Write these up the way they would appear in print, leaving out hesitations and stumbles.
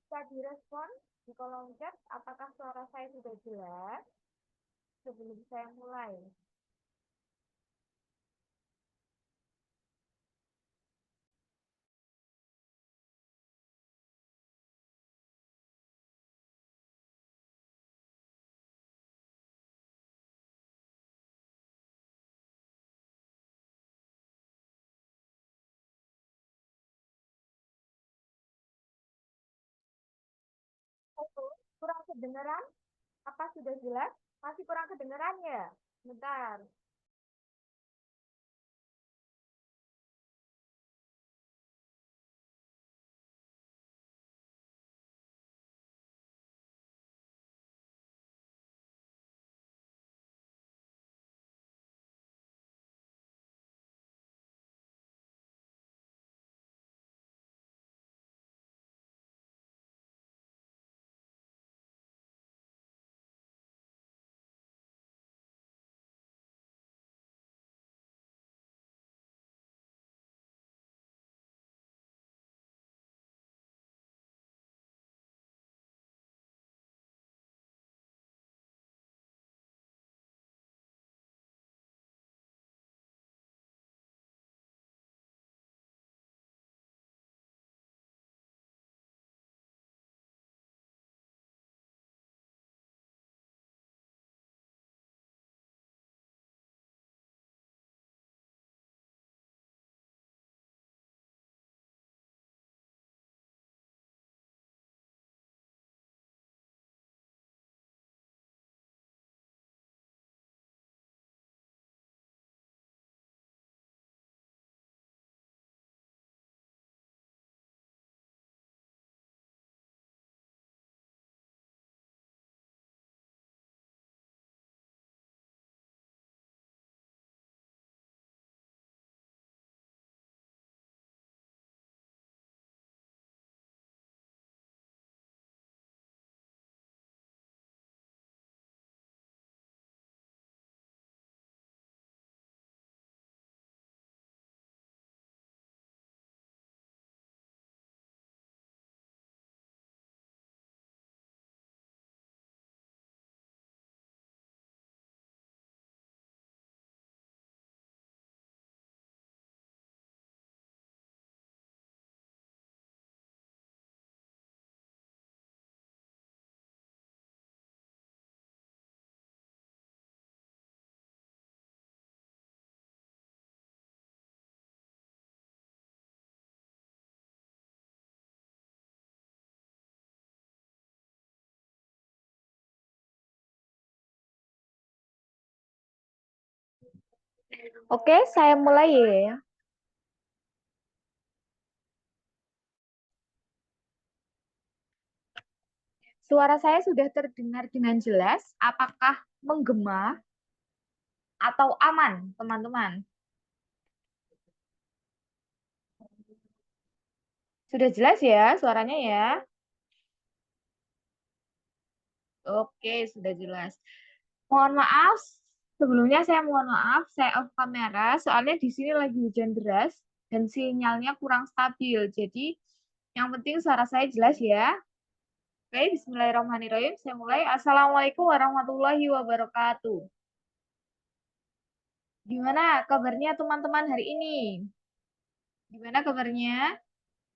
Bisa direspon di kolom chat apakah suara saya sudah jelas sebelum saya mulai. Satu, kurang kedengeran? Apa sudah jelas? Masih kurang kedengeran ya? Bentar. Oke, saya mulai ya. Suara saya sudah terdengar dengan jelas. Apakah menggema atau aman, teman-teman? Sudah jelas ya suaranya ya? Oke, sudah jelas. Mohon maaf, sebelumnya saya mohon maaf, saya off kamera, soalnya di sini lagi hujan deras dan sinyalnya kurang stabil. Jadi, yang penting suara saya jelas ya. Oke, bismillahirrahmanirrahim. Saya mulai. Assalamualaikum warahmatullahi wabarakatuh. Gimana kabarnya teman-teman hari ini? Gimana kabarnya?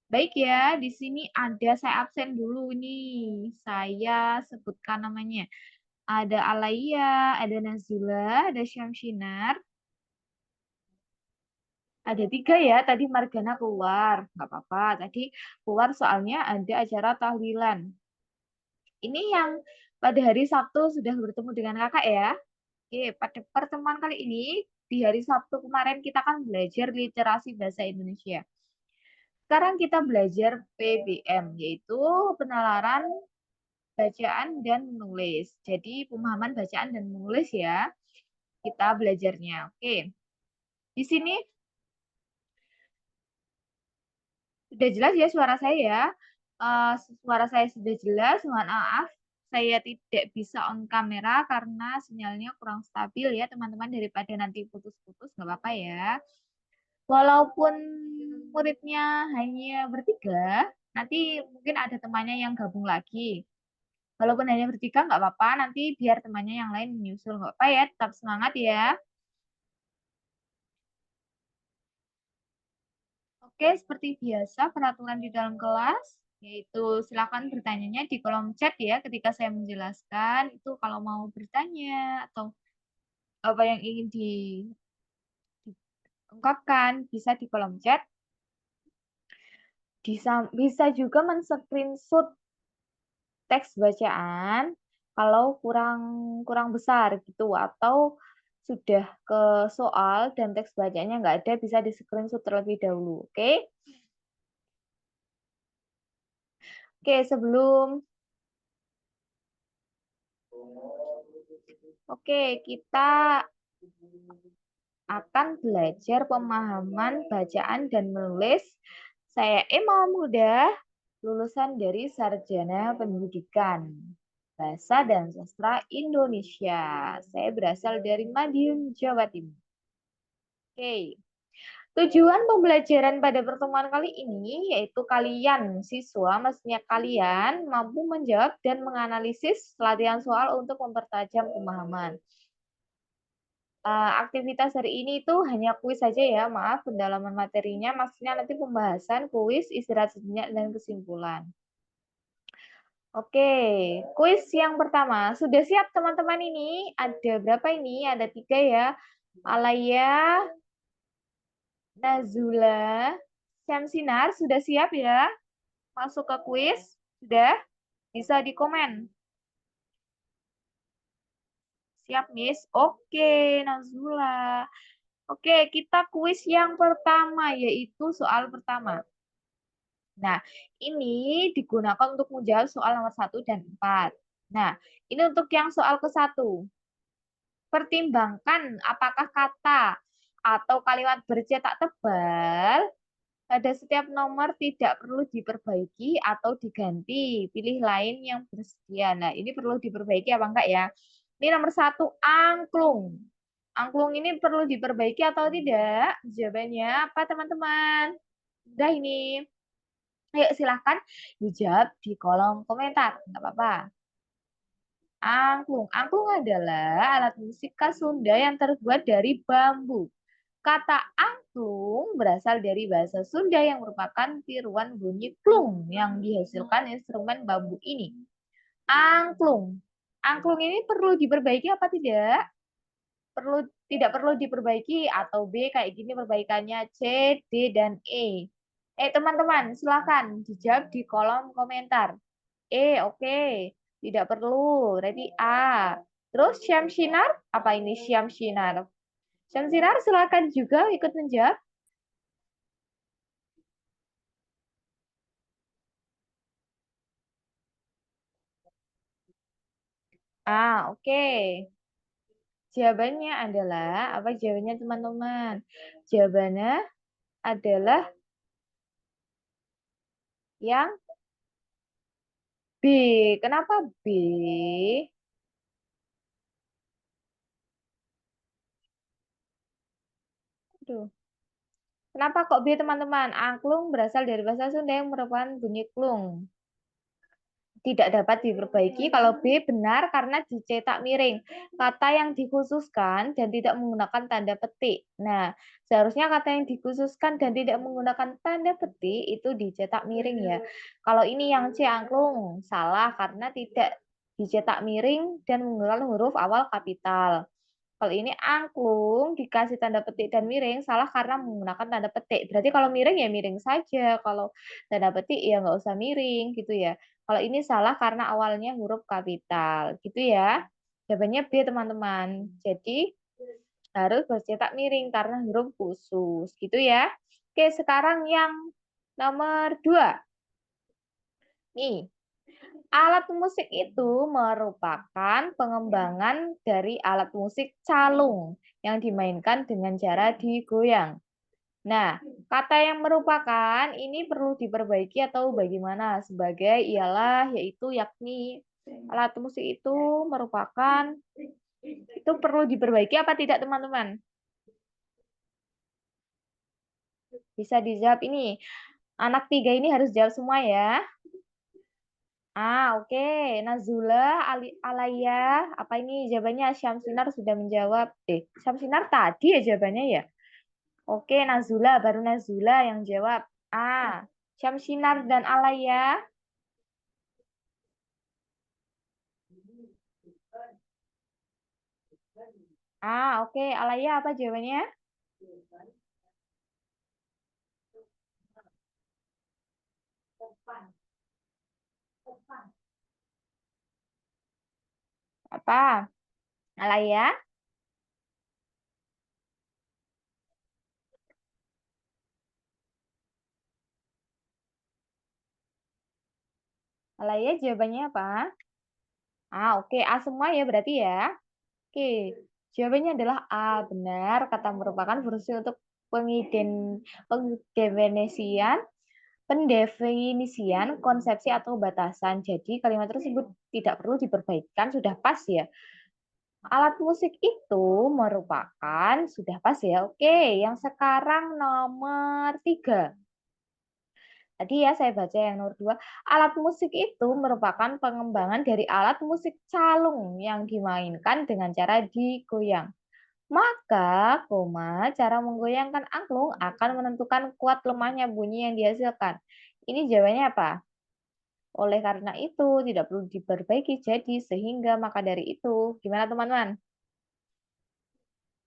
Baik ya, di sini ada saya absen dulu nih. Saya sebutkan namanya. Ada Alaya, ada Nazila, ada Syamsinar, ada tiga ya. Tadi Margana keluar, nggak apa-apa. Tadi keluar soalnya ada acara tahlilan. Ini yang pada hari Sabtu sudah bertemu dengan kakak ya. Oke, pada pertemuan kali ini di hari Sabtu kemarin kita kan belajar literasi bahasa Indonesia. Sekarang kita belajar PBM, yaitu penalaran bacaan dan menulis. Jadi pemahaman bacaan dan menulis ya kita belajarnya. Oke, di sini sudah jelas ya suara saya ya. Suara saya sudah jelas, mohon maaf. Saya tidak bisa on kamera karena sinyalnya kurang stabil ya teman-teman, daripada nanti putus-putus nggak apa-apa ya. Walaupun muridnya hanya bertiga, Nanti mungkin ada temannya yang gabung lagi. Walaupun hanya bertiga nggak apa-apa, nanti biar temannya yang lain menyusul. Nggak apa ya, tetap semangat ya. Oke, seperti biasa peraturan di dalam kelas, yaitu silakan bertanyanya di kolom chat ya ketika saya menjelaskan. Itu kalau mau bertanya atau apa yang ingin diungkapkan, bisa di kolom chat. Bisa juga men-screenshot teks bacaan kalau kurang kurang besar gitu atau sudah ke soal dan teks bacanya nggak ada bisa di screenshot terlebih dahulu. Oke? Oke, kita akan belajar pemahaman bacaan dan menulis. Saya Emma Muda, lulusan dari Sarjana Pendidikan Bahasa dan Sastra Indonesia. Saya berasal dari Madiun, Jawa Timur. Oke. Tujuan pembelajaran pada pertemuan kali ini yaitu kalian, siswa, maksudnya kalian mampu menjawab dan menganalisis latihan soal untuk mempertajam pemahaman. Aktivitas hari ini itu hanya kuis saja ya, maaf pendalaman materinya maksudnya nanti pembahasan, kuis, istirahat sejenak dan kesimpulan. Oke, kuis yang pertama sudah siap teman-teman ini? Ada berapa ini? Ada 3 ya. Alaya, Nazula, Syamsinar sudah siap ya? Masuk ke kuis? Sudah? Bisa di komen. Siap, Miss? Oke, Nazula. Oke, kita kuis yang pertama, yaitu soal pertama. Nah, ini digunakan untuk menjawab soal nomor 1 dan 4. Nah, ini untuk yang soal ke-1. Pertimbangkan apakah kata atau kalimat bercetak tebal pada setiap nomor tidak perlu diperbaiki atau diganti. Pilih lain yang bersedia. Nah, ini perlu diperbaiki apa enggak ya? Ini nomor 1, angklung. Angklung ini perlu diperbaiki atau tidak? Jawabannya apa, teman-teman? Udah ini. Ayo silahkan dijawab di kolom komentar. Enggak apa-apa. Angklung. Angklung adalah alat musik khas Sunda yang terbuat dari bambu. Kata angklung berasal dari bahasa Sunda yang merupakan tiruan bunyi klung yang dihasilkan instrumen bambu ini. Angklung. Angklung ini perlu diperbaiki apa tidak? Tidak perlu diperbaiki atau B kayak gini perbaikannya C, D, dan E. Teman-teman, silakan dijawab di kolom komentar. Oke. Tidak perlu. Berarti A. Terus Syamsinar, apa ini Syamsinar? Syamsinar silakan juga ikut menjawab. Oke. Jawabannya adalah, apa jawabannya teman-teman? Jawabannya adalah yang B. Kenapa B? Aduh. Kenapa kok B teman-teman? Angklung berasal dari bahasa Sunda yang merupakan bunyi klung. Tidak dapat diperbaiki kalau B benar karena dicetak miring. Kata yang dikhususkan dan tidak menggunakan tanda petik. Nah, seharusnya kata yang dikhususkan dan tidak menggunakan tanda petik itu dicetak miring ya. Kalau ini yang C angklung, salah karena tidak dicetak miring dan menggunakan huruf awal kapital. Kalau ini angklung dikasih tanda petik dan miring salah karena menggunakan tanda petik. Berarti kalau miring ya miring saja. Kalau tanda petik ya nggak usah miring gitu ya. Kalau ini salah karena awalnya huruf kapital gitu ya. Jawabannya B teman-teman. Jadi harus bercetak miring karena huruf khusus gitu ya. Oke sekarang yang nomor 2. Nih, alat musik itu merupakan pengembangan dari alat musik calung yang dimainkan dengan cara digoyang. Nah, kata yang merupakan ini perlu diperbaiki atau bagaimana? Sebagai ialah, yaitu, yakni. Alat musik itu merupakan, itu perlu diperbaiki apa tidak teman-teman? Bisa dijawab ini. Anak tiga ini harus jawab semua ya. Oke. Nazula, Alaya, apa ini jawabannya? Syamsinar sudah menjawab. Syamsinar tadi ya jawabannya ya. Oke, Nazula, baru Nazula yang jawab. Syamsinar dan Alaya. Oke. Alaya apa jawabannya? Apa? Alaya? Alaya jawabannya apa? Oke. Semua ya berarti ya. Oke. Jawabannya adalah benar. Kata merupakan fungsi untuk pengdefinisian, konsepsi atau batasan. Jadi kalimat tersebut tidak perlu diperbaikan, sudah pas ya. Alat musik itu merupakan, sudah pas ya. Oke, yang sekarang nomor 3. Tadi ya saya baca yang nomor 2. Alat musik itu merupakan pengembangan dari alat musik calung yang dimainkan dengan cara digoyang. Maka, cara menggoyangkan angklung akan menentukan kuat lemahnya bunyi yang dihasilkan. Ini jawabannya apa? Oleh karena itu, tidak perlu diperbaiki jadi sehingga maka dari itu. Gimana teman-teman?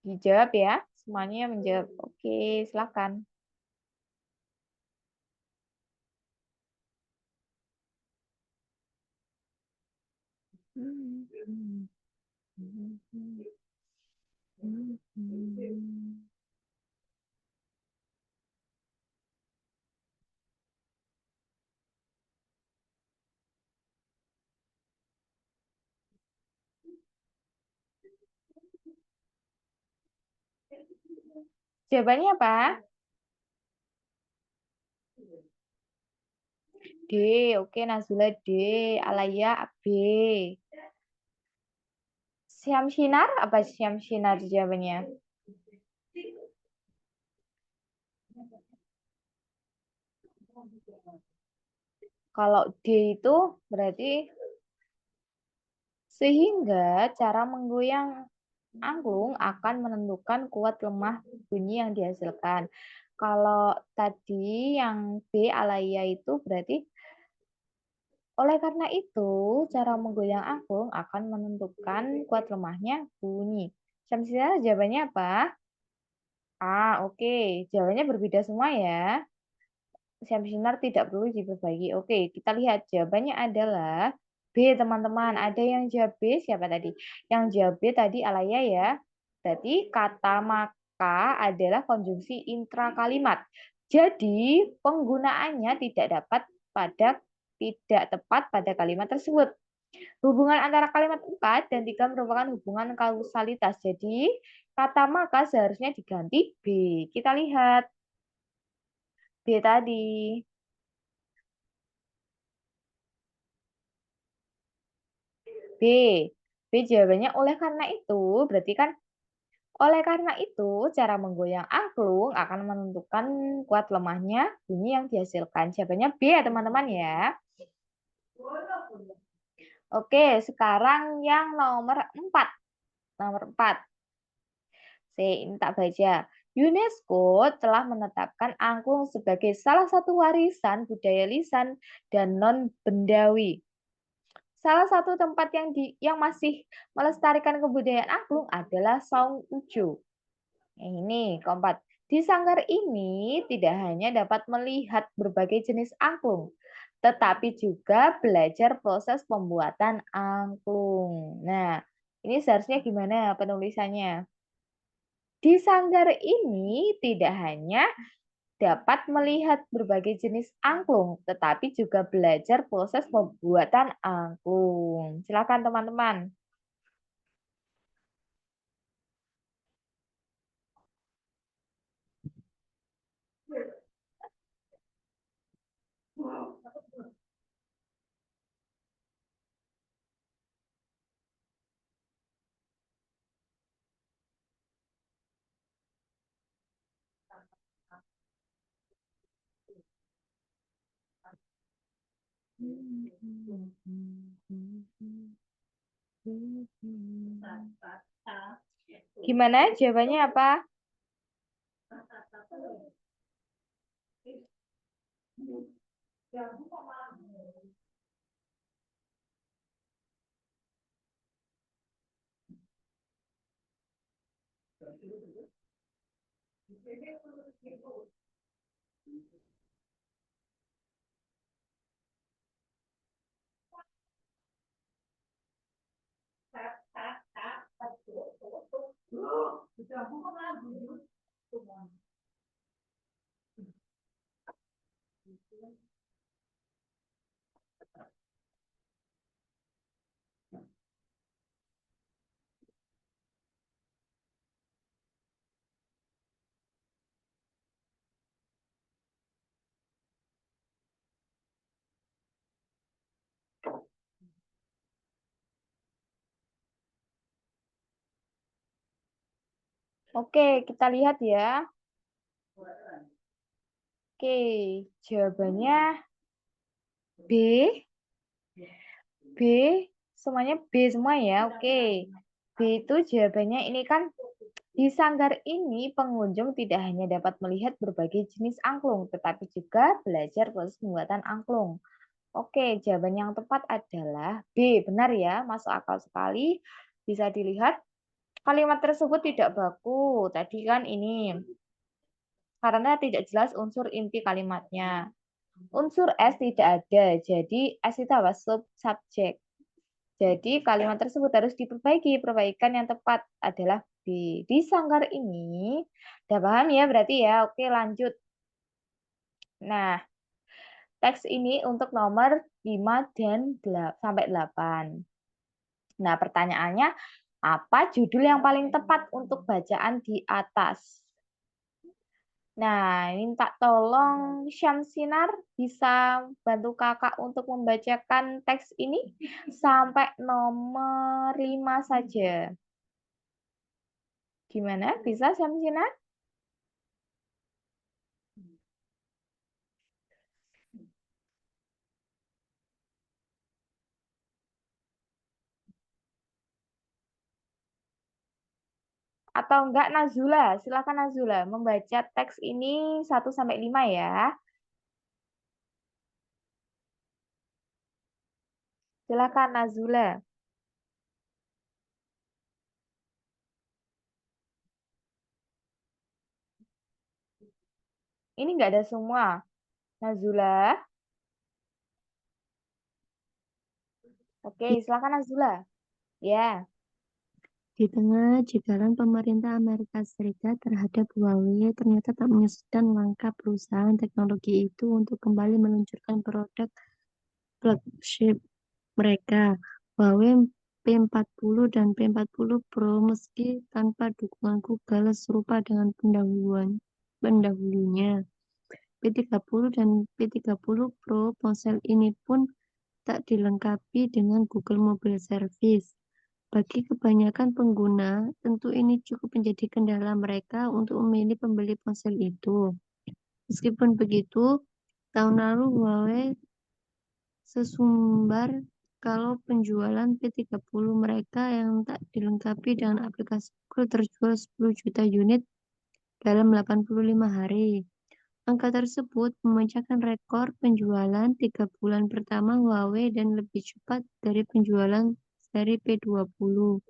Dijawab ya. Semuanya menjawab. Oke, silakan. Jawabannya apa? D. Oke, Nazula D. Alaya B. Siam Sinar? Apa Siam Sinar jawabannya? Kalau D itu berarti sehingga cara menggoyang angklung akan menentukan kuat lemah bunyi yang dihasilkan. Kalau tadi yang B alaya itu berarti oleh karena itu cara menggoyang angklung akan menentukan kuat lemahnya bunyi. Samsia jawabannya apa? Oke. Jawabannya berbeda semua ya. Sinar tidak perlu diperbaiki. Oke, kita lihat jawabannya adalah B, teman-teman. Ada yang jawab B, siapa tadi? Yang jawab B tadi Alaya ya. Berarti kata maka adalah konjungsi intra kalimat. Jadi, penggunaannya tidak tepat pada kalimat tersebut. Hubungan antara kalimat 4 dan 3 merupakan hubungan kausalitas. Jadi, kata maka seharusnya diganti B. Kita lihat B tadi. B. B jawabannya oleh karena itu, berarti kan oleh karena itu cara menggoyang angklung akan menentukan kuat lemahnya bunyi yang dihasilkan. Jawabannya B ya teman-teman ya. Oke, sekarang yang nomor 4. Nomor 4. Ini tak baca. UNESCO telah menetapkan angklung sebagai salah satu warisan budaya lisan dan non-bendawi. Salah satu tempat yang masih melestarikan kebudayaan angklung adalah Saung Ujo. Yang ini keempat. Di sanggar ini tidak hanya dapat melihat berbagai jenis angklung, tetapi juga belajar proses pembuatan angklung. Nah, ini seharusnya gimana penulisannya? Di sanggar ini tidak hanya dapat melihat berbagai jenis angklung, tetapi juga belajar proses pembuatan angklung. Silakan teman-teman. Gimana jawabannya apa? Oke, kita lihat ya. Oke, jawabannya B. B, semuanya B semua ya. Oke. B itu jawabannya ini kan di sanggar ini pengunjung tidak hanya dapat melihat berbagai jenis angklung, tetapi juga belajar proses pembuatan angklung. Oke, jawaban yang tepat adalah B. Benar ya, masuk akal sekali. Bisa dilihat kalimat tersebut tidak baku. Tadi kan ini karena tidak jelas unsur inti kalimatnya. Unsur S tidak ada, jadi S itu apa? Subjek. Jadi kalimat tersebut harus diperbaiki. Perbaikan yang tepat adalah B. Di sanggar ini, udah paham ya berarti ya? Oke lanjut. Nah, teks ini untuk nomor 5 dan sampai 8. Nah, pertanyaannya, apa judul yang paling tepat untuk bacaan di atas? Nah, minta tolong Syamsinar bisa bantu kakak untuk membacakan teks ini sampai nomor 5 saja. Gimana? Bisa Syamsinar? Atau enggak Nazula? Silakan Nazula membaca teks ini 1 sampai 5 ya. Silakan Nazula. Ini enggak ada semua. Nazula. Oke, silakan Nazula. Ya. Di tengah jebakan pemerintah Amerika Serikat terhadap Huawei, ternyata tak menyusutkan langkah perusahaan teknologi itu untuk kembali meluncurkan produk flagship mereka, Huawei P40 dan P40 Pro, meski tanpa dukungan Google serupa dengan pendahulunya. P30 dan P30 Pro, ponsel ini pun tak dilengkapi dengan Google Mobile Service. Bagi kebanyakan pengguna, tentu ini cukup menjadi kendala mereka untuk memilih pembeli ponsel itu. Meskipun begitu, tahun lalu Huawei sesumbar kalau penjualan P30 mereka yang tak dilengkapi dengan aplikasi Google terjual 10 juta unit dalam 85 hari. Angka tersebut memecahkan rekor penjualan 3 bulan pertama Huawei dan lebih cepat dari penjualan seri P20.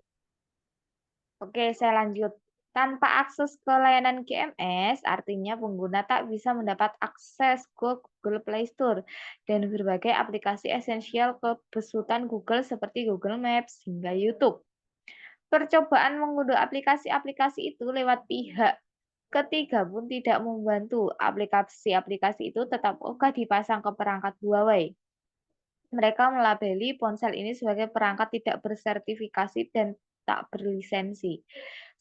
Oke, saya lanjut. Tanpa akses ke layanan GMS, artinya pengguna tak bisa mendapat akses ke Google Play Store dan berbagai aplikasi esensial ke besutan Google seperti Google Maps hingga YouTube. Percobaan mengunduh aplikasi-aplikasi itu lewat pihak ketiga pun tidak membantu. Aplikasi-aplikasi itu tetap ogah dipasang ke perangkat Huawei. Mereka melabeli ponsel ini sebagai perangkat tidak bersertifikasi dan tak berlisensi.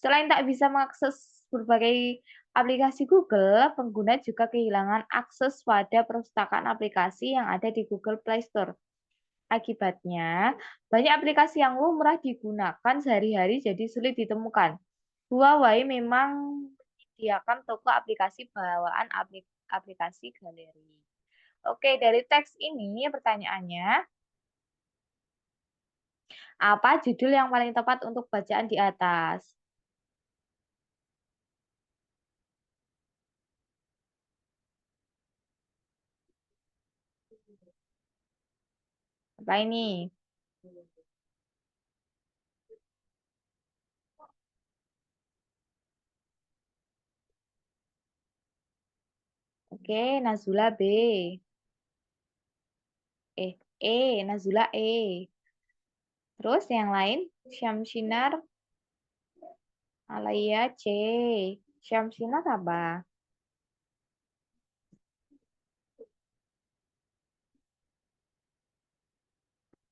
Selain tak bisa mengakses berbagai aplikasi Google, pengguna juga kehilangan akses pada perpustakaan aplikasi yang ada di Google Play Store. Akibatnya, banyak aplikasi yang lumrah digunakan sehari-hari jadi sulit ditemukan. Huawei memang menyediakan toko aplikasi bawaan aplikasi galeri. Oke, dari teks ini pertanyaannya, apa judul yang paling tepat untuk bacaan di atas? Apa ini? Oke, Nazula B. Nazula E. Terus yang lain, Syamsinar, Alaya C. Syamsinar apa?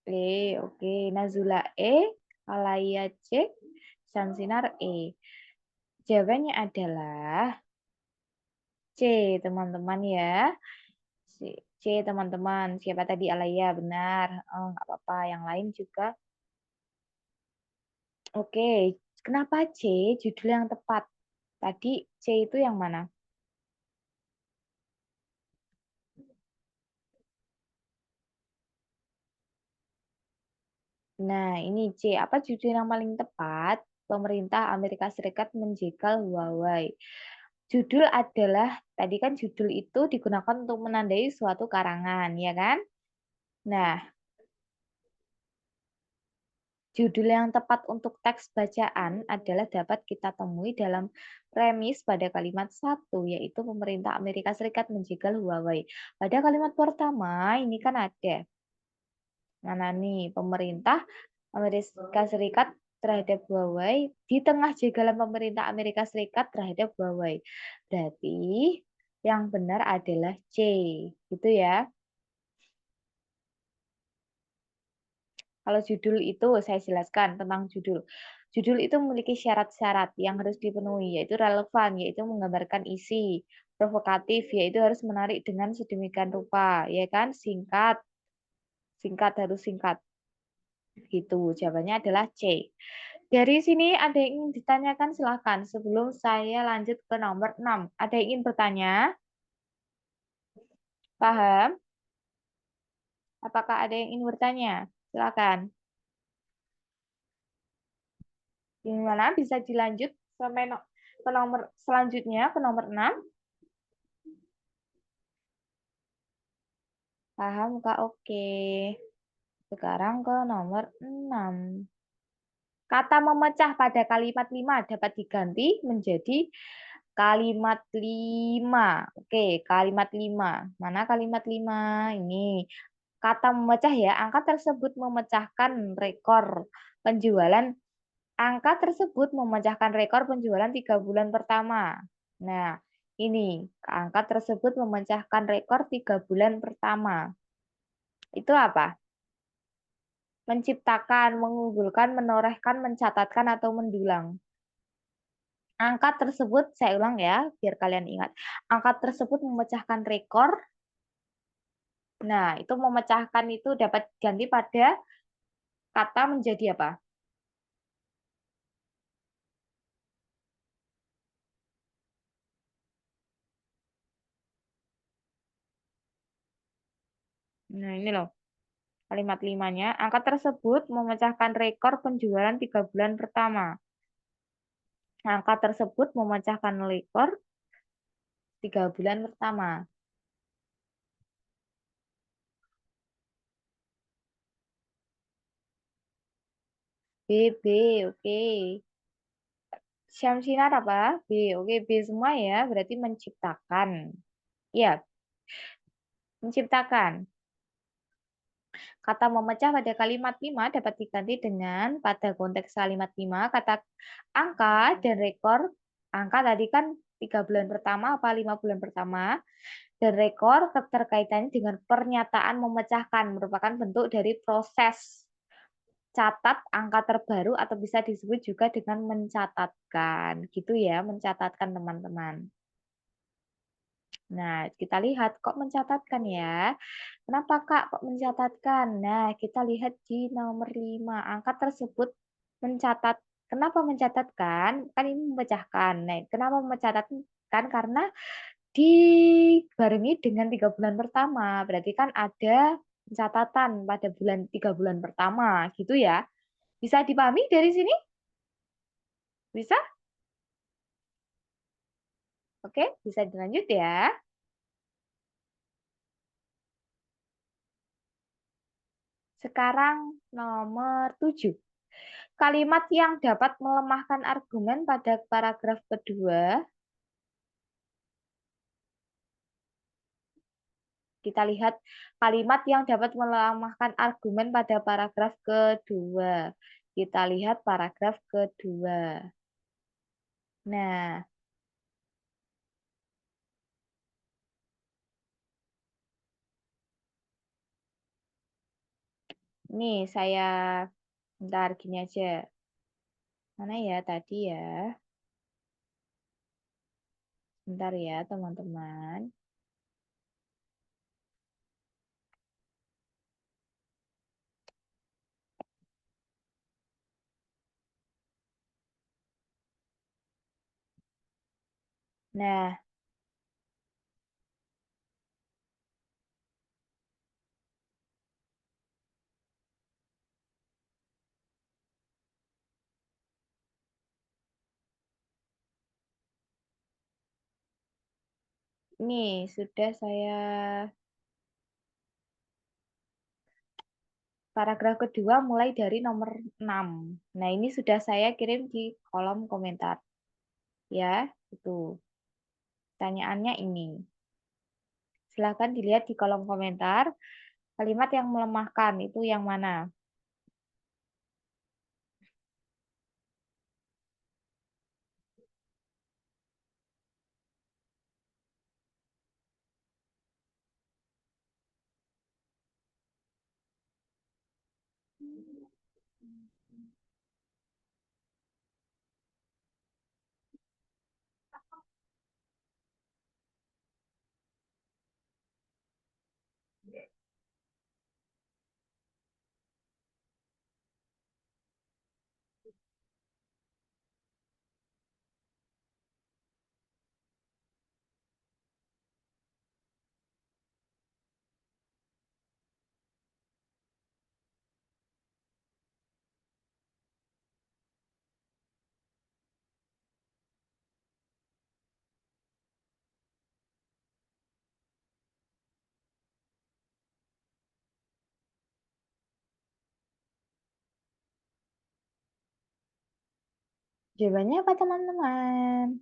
Oke. Nazula E, Alaya C, Syamsinar E. Jawabannya adalah C, teman-teman ya. C, C, teman-teman. Siapa tadi? Alaya, benar. Oh, nggak apa-apa. Yang lain juga. Oke, kenapa C judul yang tepat? Tadi C itu yang mana? Nah, ini C. Apa judul yang paling tepat? Pemerintah Amerika Serikat menjegal Huawei. Judul adalah, tadi kan judul itu digunakan untuk menandai suatu karangan, ya kan? Nah, judul yang tepat untuk teks bacaan adalah dapat kita temui dalam premis pada kalimat satu, yaitu pemerintah Amerika Serikat menjegal Huawei. Pada kalimat pertama, ini kan ada. Mana nih? Pemerintah Amerika Serikat terhadap Huawei di tengah jegalan pemerintah Amerika Serikat terhadap Huawei. Berarti yang benar adalah C. Gitu ya. Kalau judul itu saya jelaskan tentang judul. Judul itu memiliki syarat-syarat yang harus dipenuhi, yaitu relevan, yaitu menggambarkan isi, provokatif, yaitu harus menarik dengan sedemikian rupa, ya kan? Singkat, singkat harus singkat. Gitu. Jawabannya adalah C. Dari sini ada yang ingin ditanyakan, silahkan. Sebelum saya lanjut ke nomor 6. Ada yang ingin bertanya? Paham? Apakah ada yang ingin bertanya? Silahkan. Gimana? Bisa dilanjut sampai ke nomor selanjutnya, ke nomor 6? Paham, Kak? Oke. Sekarang ke nomor 6. Kata memecah pada kalimat 5 dapat diganti menjadi kalimat 5. Oke, kalimat 5. Mana kalimat 5? Ini. Kata memecah ya, angka tersebut memecahkan rekor penjualan. Angka tersebut memecahkan rekor penjualan 3 bulan pertama. Nah, ini angka tersebut memecahkan rekor 3 bulan pertama. Itu apa? Menciptakan, mengunggulkan, menorehkan, mencatatkan, atau mendulang. Angka tersebut, saya ulang ya, biar kalian ingat. Angka tersebut memecahkan rekor. Nah, itu memecahkan itu dapat ganti pada kata menjadi apa? Nah, ini loh. Kalimat limanya, angka tersebut memecahkan rekor penjualan 3 bulan pertama. Angka tersebut memecahkan rekor 3 bulan pertama. B, B, oke. Syamsinar apa? B, oke. B semua ya, berarti menciptakan. Ya, menciptakan. Kata memecah pada kalimat 5 dapat diganti dengan pada konteks kalimat 5 kata angka dan rekor. Angka tadi kan 3 bulan pertama apa 5 bulan pertama. Dan rekor keterkaitannya dengan pernyataan memecahkan merupakan bentuk dari proses catat angka terbaru atau bisa disebut juga dengan mencatatkan. Gitu ya, mencatatkan teman-teman. Nah, kita lihat kok mencatatkan ya. Kenapa Kak kok mencatatkan? Nah, kita lihat di nomor 5. Angka tersebut mencatat. Kenapa mencatatkan? Kan ini memecahkan. Nah, kenapa mencatatkan? Karena dibarengi dengan 3 bulan pertama. Berarti kan ada catatan pada 3 bulan pertama, gitu ya. Bisa dipahami dari sini? Bisa? Oke, bisa dilanjut ya. Sekarang nomor 7. Kalimat yang dapat melemahkan argumen pada paragraf kedua. Kita lihat kalimat yang dapat melemahkan argumen pada paragraf kedua. Kita lihat paragraf kedua. Nah, ini saya bentar gini aja. Mana ya tadi ya? Bentar ya, teman-teman. Nah, ini sudah saya paragraf kedua mulai dari nomor 6. Nah, ini sudah saya kirim di kolom komentar. Ya, itu. Pertanyaannya ini. Silahkan dilihat di kolom komentar. Kalimat yang melemahkan itu yang mana? Jawabannya apa, teman-teman?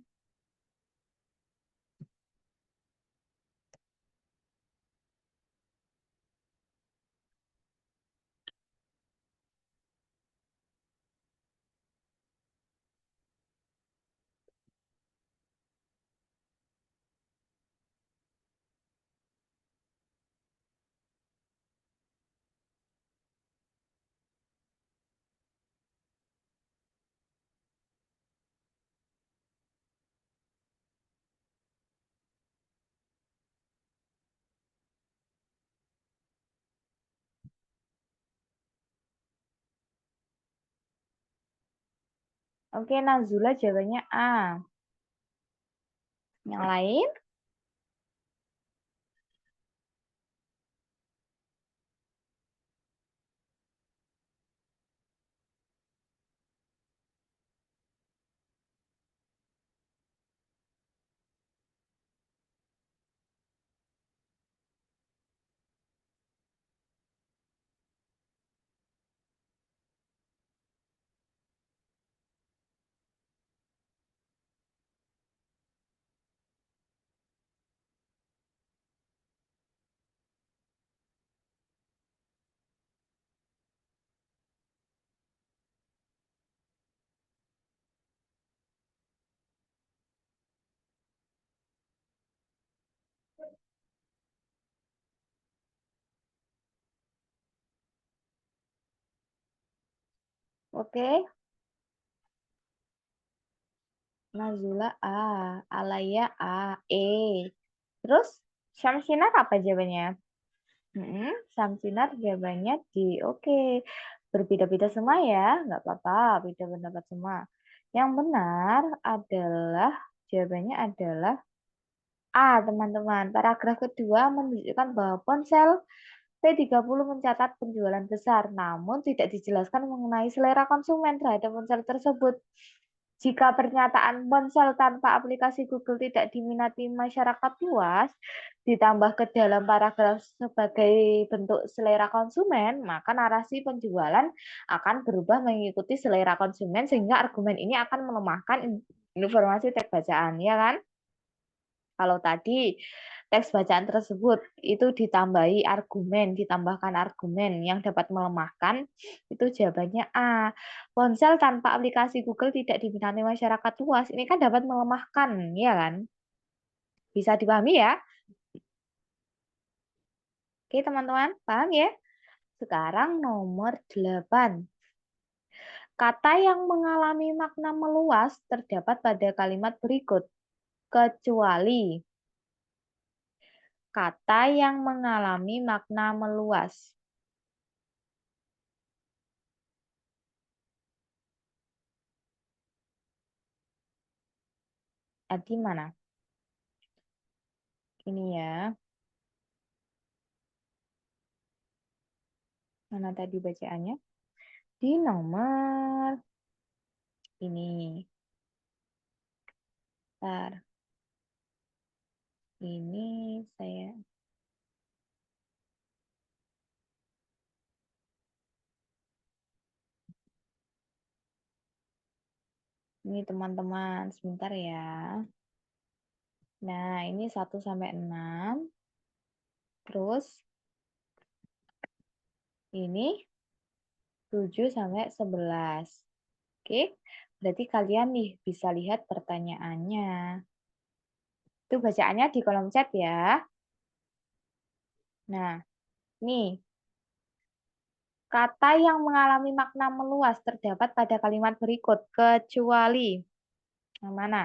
Oke, Nazula jawabannya A. Yang lain? Oke, Nazula A, Alaya A, E. Terus, Syamsinar apa jawabannya? Syamsinar jawabannya D. Oke, berbeda-beda semua ya, nggak apa-apa, beda pendapat semua. Yang benar adalah, jawabannya adalah A, teman-teman. Paragraf kedua menunjukkan bahwa ponsel P30 mencatat penjualan besar, namun tidak dijelaskan mengenai selera konsumen terhadap ponsel tersebut. Jika pernyataan ponsel tanpa aplikasi Google tidak diminati masyarakat luas, ditambah ke dalam paragraf sebagai bentuk selera konsumen, maka narasi penjualan akan berubah mengikuti selera konsumen sehingga argumen ini akan melemahkan informasi teks bacaan, ya kan? Kalau tadi teks bacaan tersebut itu ditambahi argumen, ditambahkan argumen yang dapat melemahkan, itu jawabannya A. Ponsel tanpa aplikasi Google tidak diminati masyarakat luas. Ini kan dapat melemahkan, ya kan? Bisa dipahami ya? Oke, teman-teman, paham ya? Sekarang nomor 8. Kata yang mengalami makna meluas terdapat pada kalimat berikut, kecuali. Kata yang mengalami makna meluas. Di mana? Ini ya. Mana tadi bacaannya? Di nomor ini. Bentar. Ini saya. Ini teman-teman, sebentar ya. Nah, ini 1 sampai 6. Terus ini 7 sampai 11. Oke. Berarti kalian nih bisa lihat pertanyaannya. Itu bacaannya di kolom chat ya. Nah, nih. Kata yang mengalami makna meluas terdapat pada kalimat berikut, kecuali. Yang mana?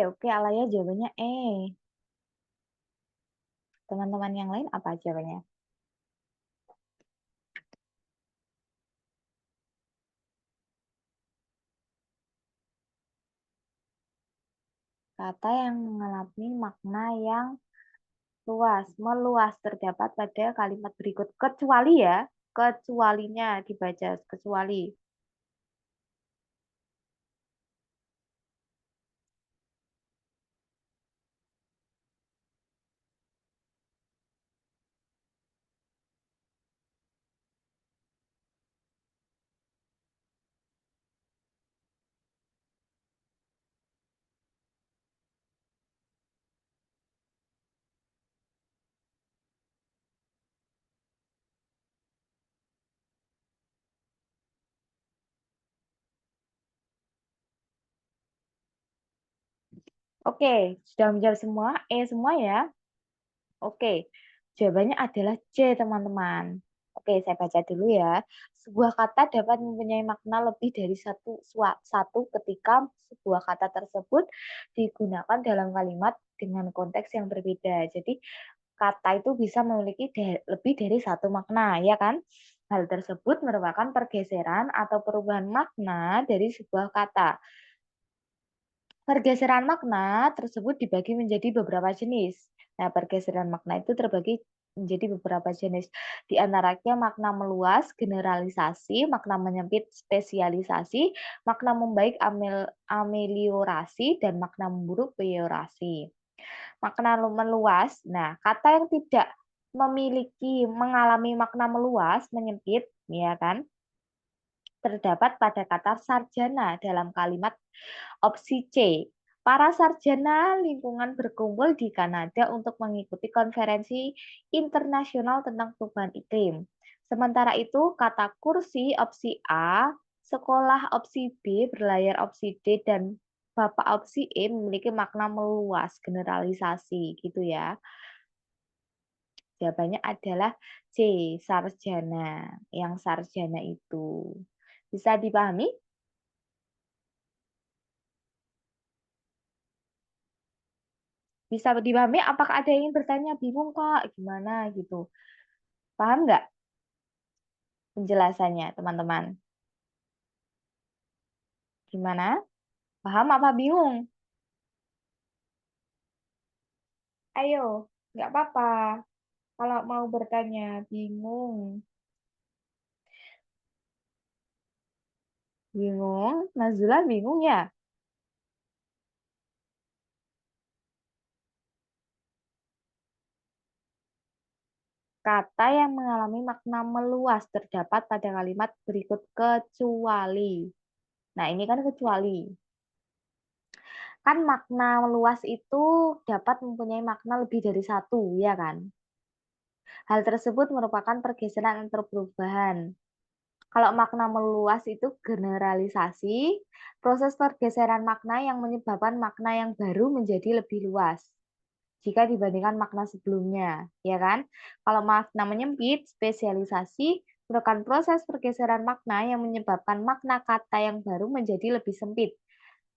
Oke, Alaya jawabannya E. Teman-teman yang lain apa jawabannya? Kata yang mengalami makna yang luas, meluas terdapat pada kalimat berikut. Kecuali ya, kecualinya dibaca kecuali. Oke, sudah menjawab semua? Semua ya? Oke, jawabannya adalah C, teman-teman. Oke, saya baca dulu ya. Sebuah kata dapat mempunyai makna lebih dari satu ketika sebuah kata tersebut digunakan dalam kalimat dengan konteks yang berbeda. Jadi, kata itu bisa memiliki lebih dari satu makna, ya kan? Hal tersebut merupakan pergeseran atau perubahan makna dari sebuah kata. Pergeseran makna tersebut dibagi menjadi beberapa jenis. Nah, pergeseran makna itu terbagi menjadi beberapa jenis. Di antaranya makna meluas, generalisasi, makna menyempit, spesialisasi, makna membaik, ameliorasi, dan makna memburuk, peliorasi. Makna meluas, nah kata yang tidak mengalami makna meluas, menyempit, ya kan, terdapat pada kata sarjana dalam kalimat opsi C. Para sarjana lingkungan berkumpul di Kanada untuk mengikuti konferensi internasional tentang perubahan iklim. Sementara itu, kata kursi opsi A, sekolah opsi B, berlayar opsi D, dan bapak opsi E memiliki makna meluas, generalisasi gitu ya. Jawabannya adalah C, sarjana. Yang sarjana itu. Bisa dipahami? Bisa dipahami? Apakah ada yang ingin bertanya? Bingung kak, gimana gitu. Paham nggak penjelasannya, teman-teman? Gimana? Paham apa bingung? Ayo, nggak apa-apa. Kalau mau bertanya, bingung. Bingung? Nazila bingung ya? Kata yang mengalami makna meluas terdapat pada kalimat berikut kecuali. Nah, ini kan kecuali. Kan makna meluas itu dapat mempunyai makna lebih dari satu, ya kan? Hal tersebut merupakan pergeseran atau perubahan. Kalau makna meluas itu generalisasi, proses pergeseran makna yang menyebabkan makna yang baru menjadi lebih luas jika dibandingkan makna sebelumnya, ya kan? Kalau makna menyempit, spesialisasi merupakan proses pergeseran makna yang menyebabkan makna kata yang baru menjadi lebih sempit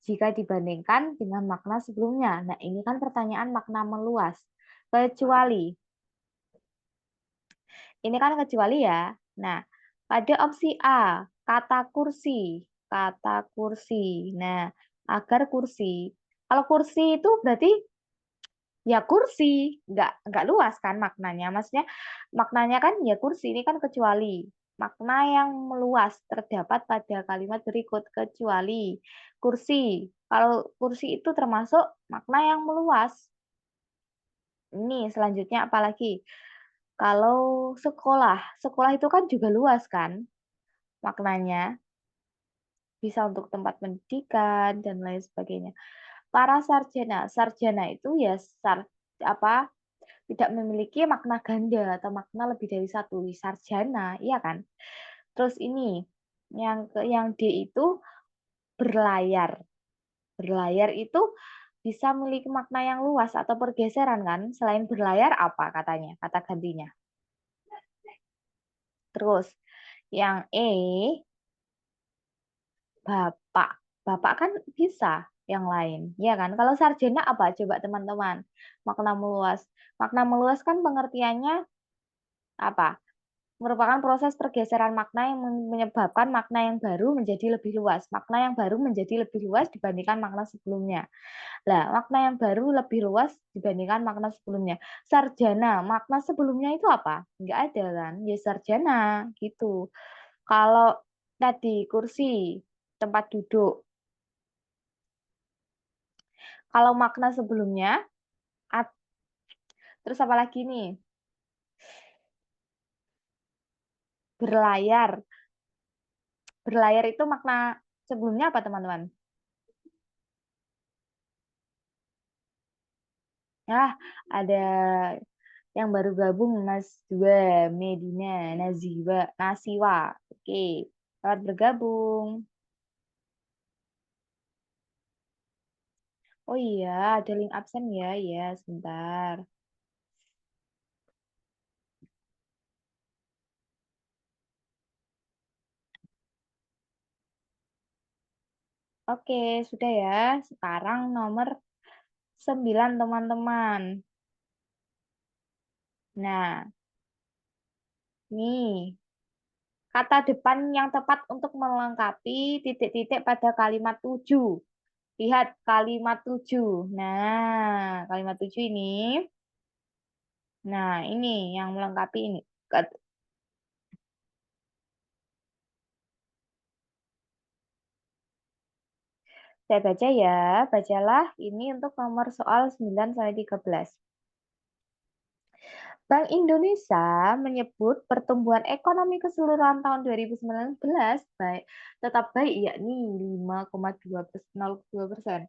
jika dibandingkan dengan makna sebelumnya. Nah, ini kan pertanyaan makna meluas. Kecuali, ini kan kecuali ya. Nah, pada opsi A, kata kursi. Kata kursi. Nah, agar kursi. Kalau kursi itu berarti ya kursi, nggak luas kan maknanya. Maksudnya maknanya kan ya kursi, ini kan kecuali. Makna yang meluas terdapat pada kalimat berikut, kecuali kursi. Kalau kursi itu termasuk makna yang meluas. Ini selanjutnya apalagi? Kalau sekolah, sekolah itu kan juga luas kan maknanya, bisa untuk tempat pendidikan dan lain sebagainya. Para sarjana, sarjana itu ya apa tidak memiliki makna ganda atau makna lebih dari satu, sarjana, iya kan? Terus ini yang D itu berlayar. Berlayar itu bisa memiliki makna yang luas atau pergeseran kan? Selain berlayar apa katanya? Kata gantinya. Terus yang E, bapak. Bapak kan bisa yang lain, ya kan? Kalau sarjana apa? Coba teman-teman. Makna meluas. Makna meluas kan pengertiannya apa? Merupakan proses pergeseran makna yang menyebabkan makna yang baru menjadi lebih luas. Makna yang baru menjadi lebih luas dibandingkan makna sebelumnya. Lah, makna yang baru lebih luas dibandingkan makna sebelumnya. Sarjana, makna sebelumnya itu apa? Enggak ada kan? Ya sarjana, gitu. Kalau tadi kursi, tempat duduk. Kalau makna sebelumnya, terus apa lagi nih? Berlayar. Berlayar itu makna sebelumnya apa, teman-teman? Ah, ada yang baru gabung Naswa, Medina, Naziwa, Nasiwa. Oke, selamat bergabung. Oh iya, ada link absen ya, ya sebentar. Oke, sudah ya. Sekarang nomor 9 teman-teman. Nah, nih kata depan yang tepat untuk melengkapi titik-titik pada kalimat tujuh. Lihat kalimat tujuh. Nah, kalimat tujuh ini Nah, ini yang melengkapi ini. Saya baca ya, bacalah ini untuk nomor soal 9 sampai 13. Bank Indonesia menyebut pertumbuhan ekonomi keseluruhan tahun 2019 tetap baik, yakni 5,2%.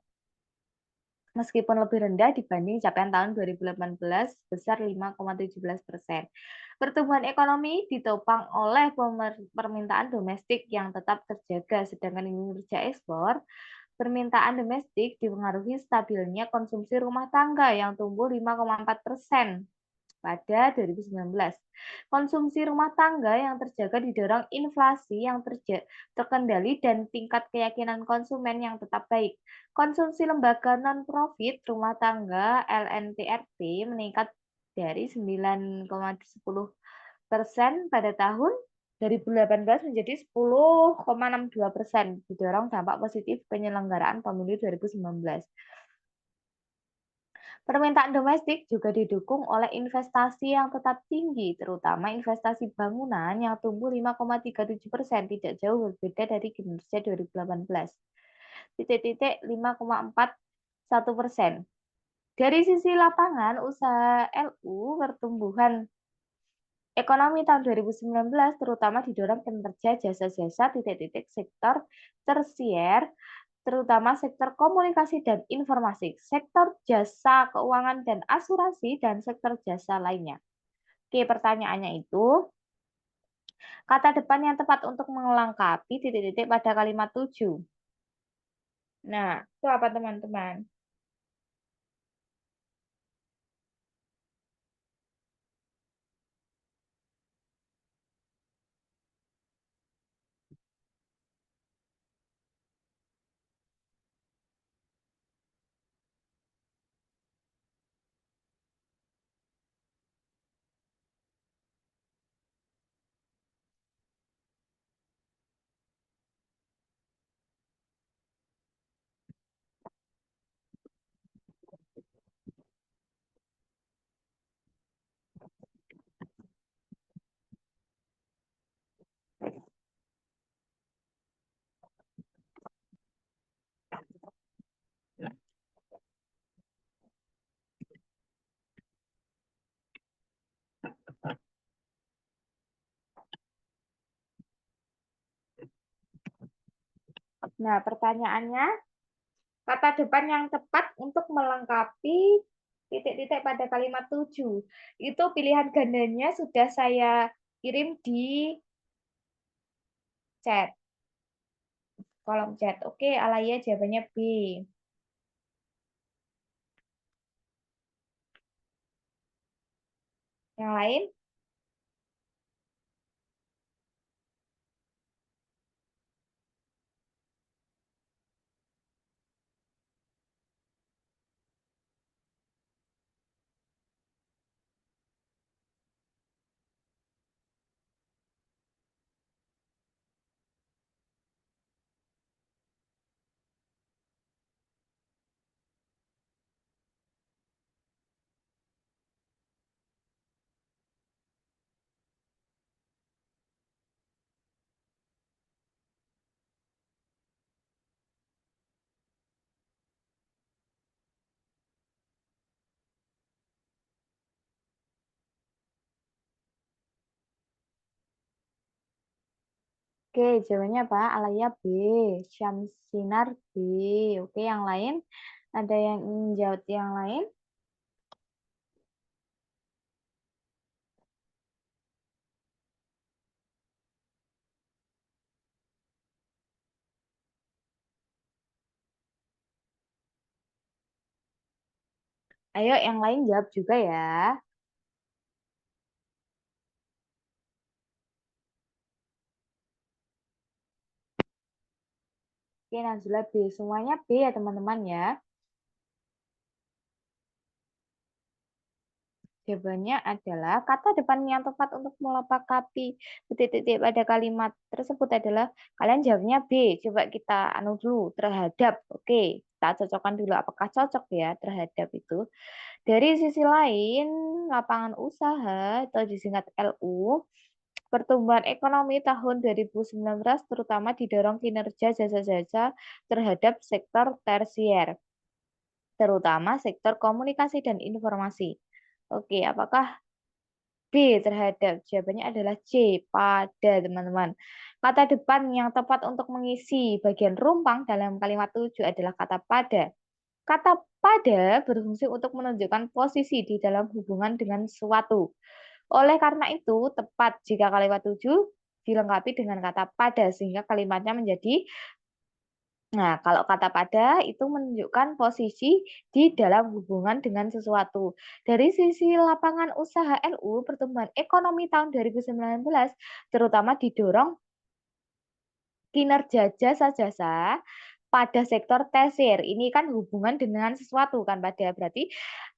Meskipun lebih rendah dibanding capaian tahun 2018 sebesar 5,17%. Pertumbuhan ekonomi ditopang oleh permintaan domestik yang tetap terjaga, sedangkan kinerja ekspor permintaan domestik dipengaruhi stabilnya konsumsi rumah tangga yang tumbuh 5,4% pada 2019. Konsumsi rumah tangga yang terjaga didorong inflasi yang terkendali dan tingkat keyakinan konsumen yang tetap baik. Konsumsi lembaga non-profit rumah tangga LNTRT meningkat dari 9,10% pada tahun 2018 menjadi 10,62%, didorong dampak positif penyelenggaraan pemilu 2019. Permintaan domestik juga didukung oleh investasi yang tetap tinggi, terutama investasi bangunan yang tumbuh 5,37%, tidak jauh berbeda dari kinerja 2018. Titik-titik 5,41%. Dari sisi lapangan usaha LU, pertumbuhan ekonomi tahun 2019 terutama didorong kinerja jasa-jasa titik-titik sektor tersier, terutama sektor komunikasi dan informasi, sektor jasa keuangan dan asuransi, dan sektor jasa lainnya. Oke, pertanyaannya itu, kata depan yang tepat untuk melengkapi titik-titik pada kalimat 7. Nah, itu apa teman-teman? Nah, pertanyaannya, kata depan yang tepat untuk melengkapi titik-titik pada kalimat 7. Itu pilihan gandanya sudah saya kirim di chat, kolom chat. Oke, Alaya jawabannya B. Yang lain? Oke, jawabannya apa? Alaya B. Syamsinar B. Oke, yang lain? Ada yang ingin jawab yang lain? Ayo, yang lain jawab juga ya. Oke, Nazila B. Semuanya B ya, teman-teman ya. Jawabannya adalah kata depan yang tepat untuk melengkapi titik-titik pada kalimat tersebut adalah kalian jawabnya B. Coba kita anu dulu terhadap. Oke. kita cocokkan dulu apakah cocok ya terhadap itu. Dari sisi lain, lapangan usaha atau disingkat LU, pertumbuhan ekonomi tahun 2019 terutama didorong kinerja jasa-jasa terhadap sektor tersier, terutama sektor komunikasi dan informasi. Oke, apakah B terhadap? Jawabannya adalah C, pada teman-teman. Kata depan yang tepat untuk mengisi bagian rumpang dalam kalimat tujuh adalah kata pada. Kata pada berfungsi untuk menunjukkan posisi di dalam hubungan dengan suatu. Oleh karena itu, tepat jika kalimat tujuh dilengkapi dengan kata pada, sehingga kalimatnya menjadi, nah, kalau kata pada itu menunjukkan posisi di dalam hubungan dengan sesuatu. Dari sisi lapangan usaha LU, pertumbuhan ekonomi tahun 2019 terutama didorong kinerja jasa-jasa pada sektor tersier. Ini kan hubungan dengan sesuatu kan pada berarti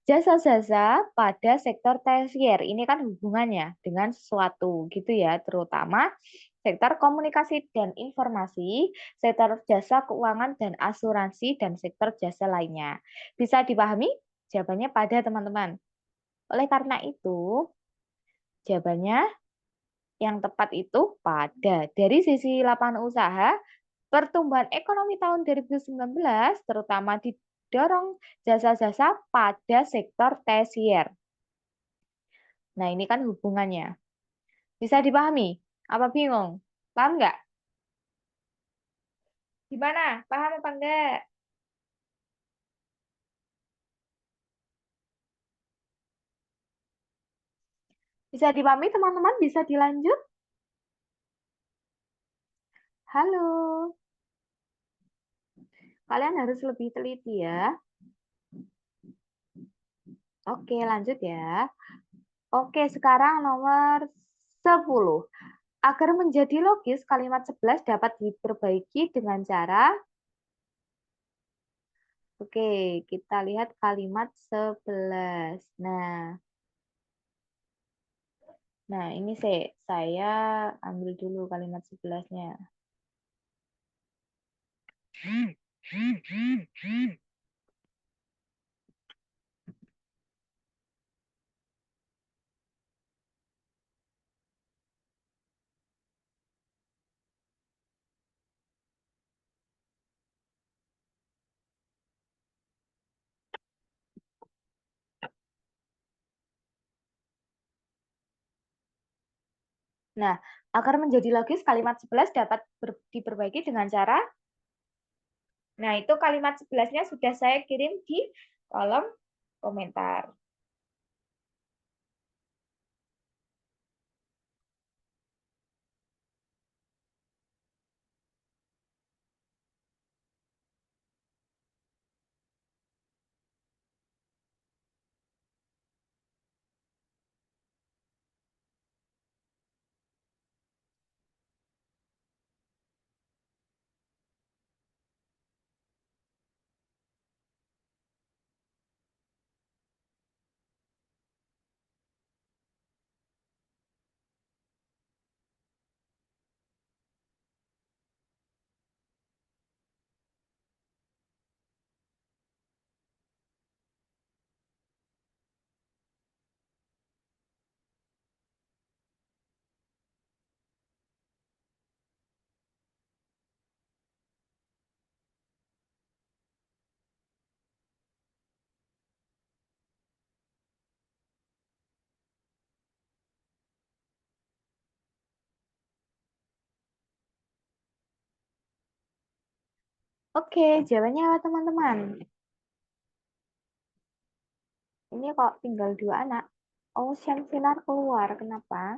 jasa-jasa pada sektor tersier. Ini kan hubungannya dengan sesuatu gitu ya, terutama sektor komunikasi dan informasi, sektor jasa keuangan dan asuransi dan sektor jasa lainnya. Bisa dipahami? Jawabannya pada teman-teman. Oleh karena itu, jawabannya yang tepat itu pada. Dari sisi lapangan usaha, pertumbuhan ekonomi tahun 2019 terutama didorong jasa-jasa pada sektor tersier. Nah, ini kan hubungannya. Bisa dipahami? Apa bingung? Paham nggak? Gimana? Paham apa enggak? Bisa dipahami teman-teman? Bisa dilanjut? Halo. Kalian harus lebih teliti ya. Oke, lanjut ya. Oke, sekarang nomor 10. Agar menjadi logis, kalimat 11 dapat diperbaiki dengan cara, oke, kita lihat kalimat 11. Nah, ini saya ambil dulu kalimat 11-nya. Nah, agar menjadi logis, kalimat 11 dapat diperbaiki dengan cara, nah itu kalimat 11-nya sudah saya kirim di kolom komentar. Oke, jawabannya apa teman-teman? Ini kok tinggal 2 anak. Oh, Syamsinar keluar. Kenapa?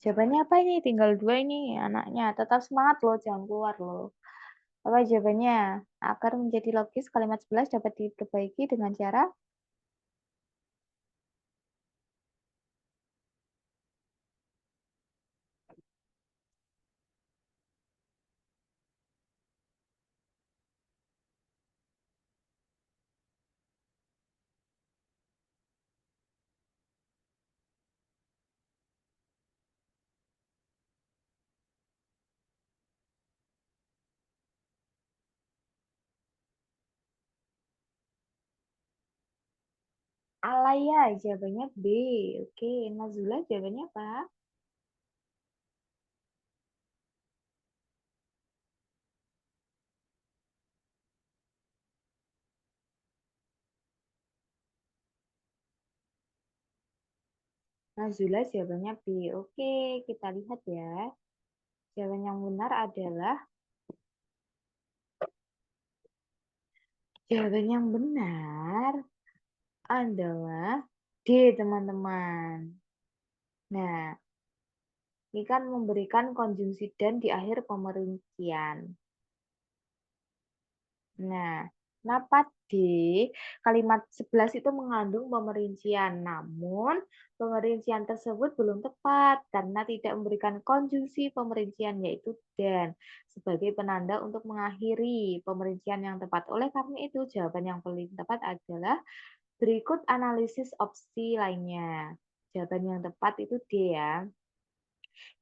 Jawabannya apa ini? Tinggal 2 ini anaknya. Tetap semangat loh, jangan keluar loh. Apa jawabannya? Agar menjadi logis, kalimat 11 dapat diperbaiki dengan cara, Alaya jawabannya B. Oke, Nazula jawabannya apa? Nazula jawabannya B. Oke, kita lihat ya. Jawaban yang benar adalah jawaban yang benar adalah D, teman-teman. Nah, ini kan memberikan konjungsi dan di akhir pemerincian. Nah, kenapa D? Kalimat 11 itu mengandung pemerincian. Namun, pemerincian tersebut belum tepat karena tidak memberikan konjungsi pemerincian yaitu dan sebagai penanda untuk mengakhiri pemerincian yang tepat. Oleh karena itu, jawaban yang paling tepat adalah berikut analisis opsi lainnya. Jawaban yang tepat itu D ya.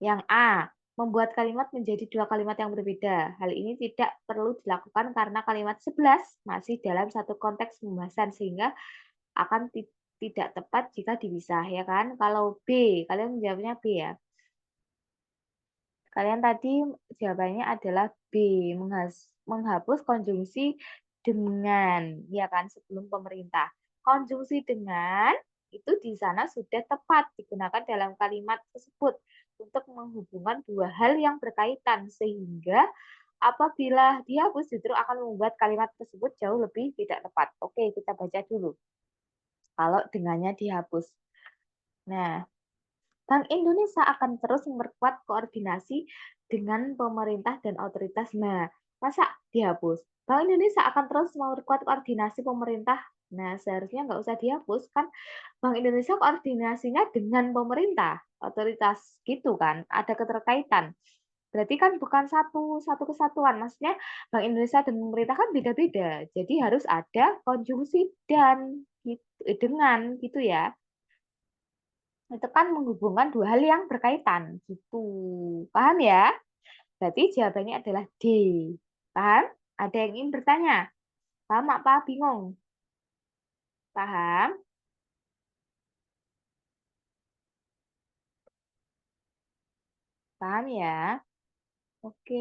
Yang A, membuat kalimat menjadi dua kalimat yang berbeda. Hal ini tidak perlu dilakukan karena kalimat 11 masih dalam satu konteks pembahasan sehingga akan tidak tepat jika dipisah ya kan. Kalau B, kalian menjawabnya B ya. Kalian tadi jawabannya adalah B, menghapus konjungsi dengan, ya kan, sebelum pemerintah. Konjungsi dengan itu di sana sudah tepat digunakan dalam kalimat tersebut untuk menghubungkan dua hal yang berkaitan sehingga apabila dihapus justru akan membuat kalimat tersebut jauh lebih tidak tepat. Oke, kita baca dulu. Kalau dengannya dihapus. Nah, Bank Indonesia akan terus memperkuat koordinasi dengan pemerintah dan otoritas. Nah, masa dihapus? Bank Indonesia akan terus memperkuat koordinasi pemerintah. Nah, seharusnya nggak usah dihapus kan? Bank Indonesia koordinasinya dengan pemerintah, otoritas gitu kan? Ada keterkaitan. Berarti kan bukan satu satu kesatuan. Maksudnya Bank Indonesia dan pemerintah kan beda-beda. Jadi harus ada konjungsi dan gitu, dengan gitu ya. Itu kan menghubungkan dua hal yang berkaitan gitu. Paham ya? Berarti jawabannya adalah D. Paham? Ada yang ingin bertanya? Paham apa? Bingung? Paham? Paham ya? Oke,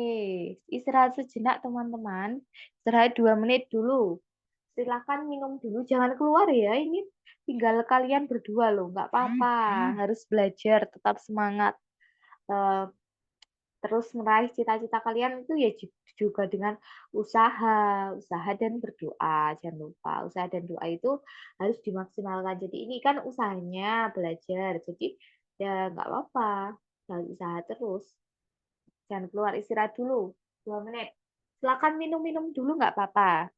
istirahat sejenak teman-teman. Istirahat 2 menit dulu. Silakan minum dulu, jangan keluar ya. Ini tinggal kalian berdua loh, nggak apa-apa. Harus belajar, tetap semangat. Eh, terus meraih cita-cita kalian itu ya juga dengan usaha, usaha dan berdoa. Jangan lupa, usaha dan doa itu harus dimaksimalkan. Jadi ini kan usahanya belajar. Jadi ya nggak apa-apa, jangan usaha terus. Jangan keluar, istirahat dulu 2 menit. Silakan minum-minum dulu nggak apa-apa.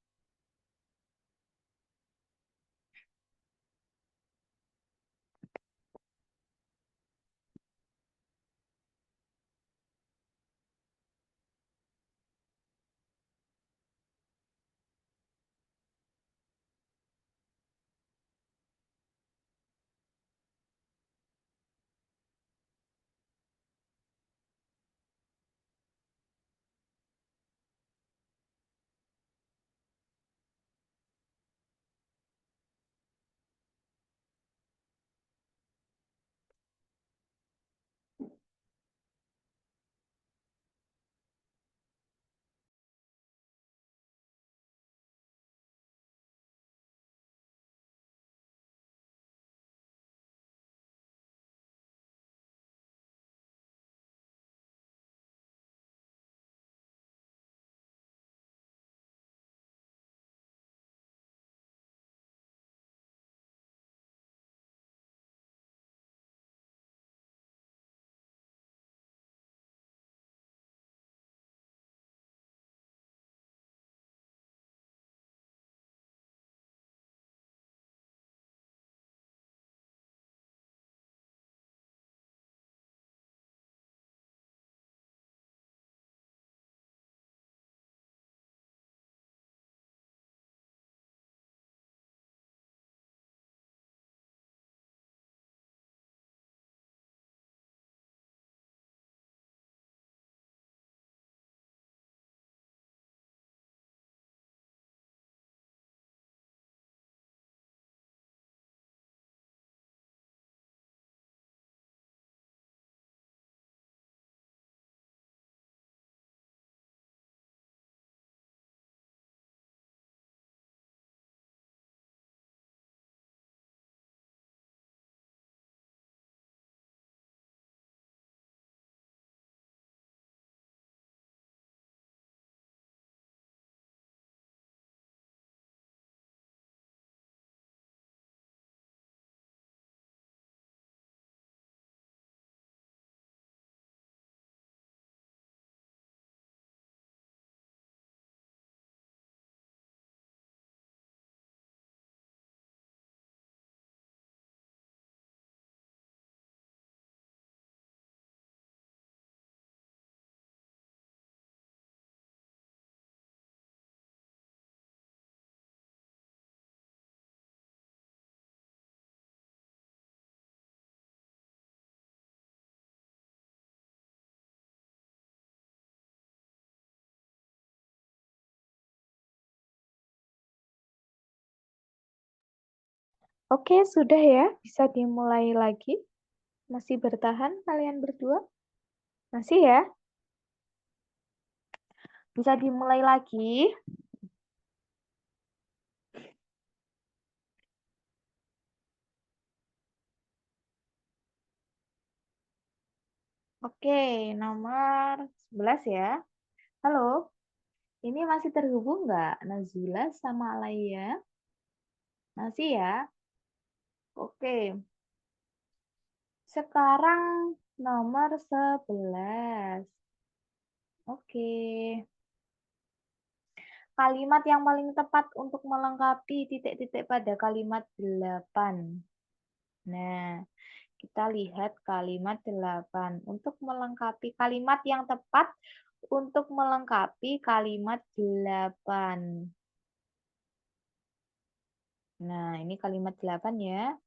Oke, sudah ya. Bisa dimulai lagi. Masih bertahan kalian berdua? Masih ya? Bisa dimulai lagi. Oke, nomor 11 ya. Halo, ini masih terhubung nggak Nazila sama Alaya? Masih ya? Oke, sekarang nomor 11. Oke, kalimat yang paling tepat untuk melengkapi titik-titik pada kalimat 8. Nah, kita lihat kalimat 8. Untuk melengkapi kalimat yang tepat untuk melengkapi kalimat 8. Nah, ini kalimat 8 ya.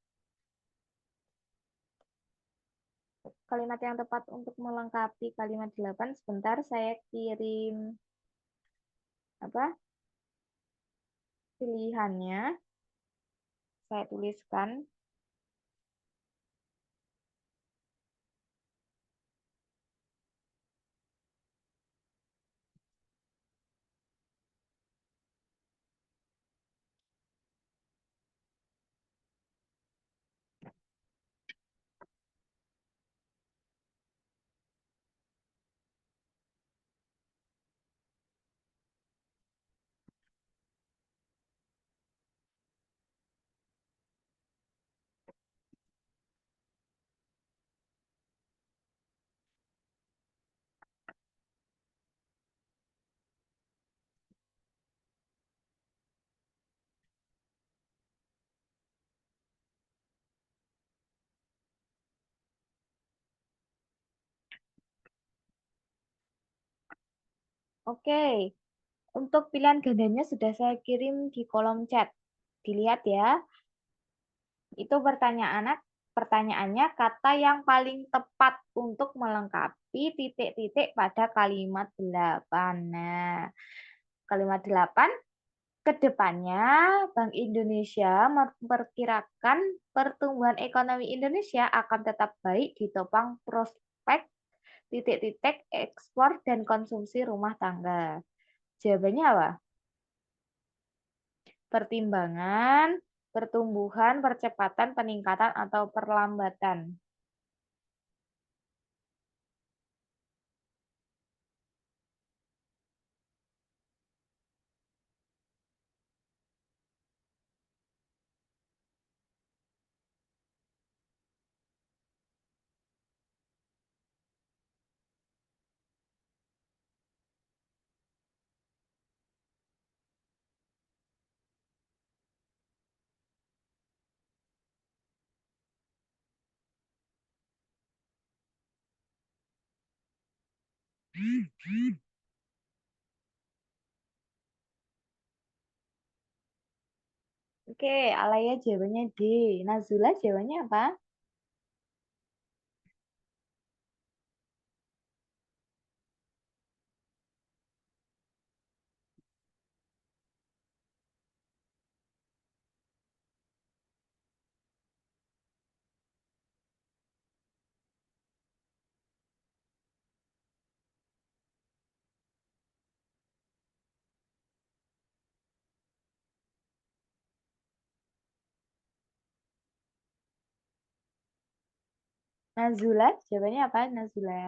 Kalimat yang tepat untuk melengkapi kalimat 8. Sebentar, saya kirim apa pilihannya. Saya tuliskan. Oke, untuk pilihan gandanya sudah saya kirim di kolom chat. Dilihat ya. Itu pertanyaannya kata yang paling tepat untuk melengkapi titik-titik pada kalimat 8. Nah, kalimat 8, kedepannya Bank Indonesia memperkirakan pertumbuhan ekonomi Indonesia akan tetap baik ditopang prospek titik-titik ekspor dan konsumsi rumah tangga. Jawabannya apa? Pertimbangan, pertumbuhan, percepatan, peningkatan, atau perlambatan. Oke, Alaya jawabannya D. Nazula jawabannya apa? Nazula jawabannya apa? Nazula.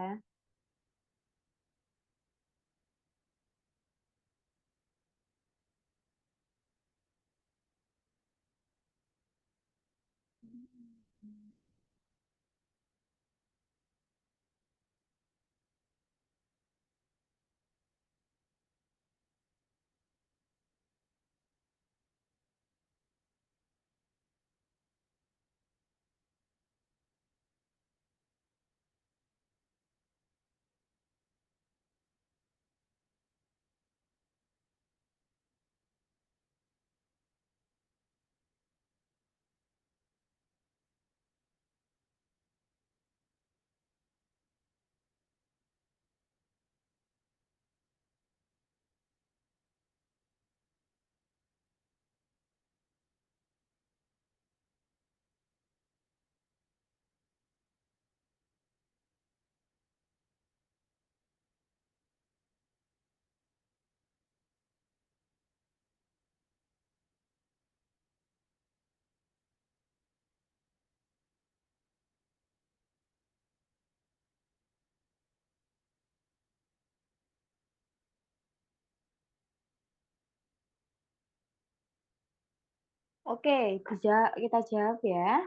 Oke, kita jawab ya.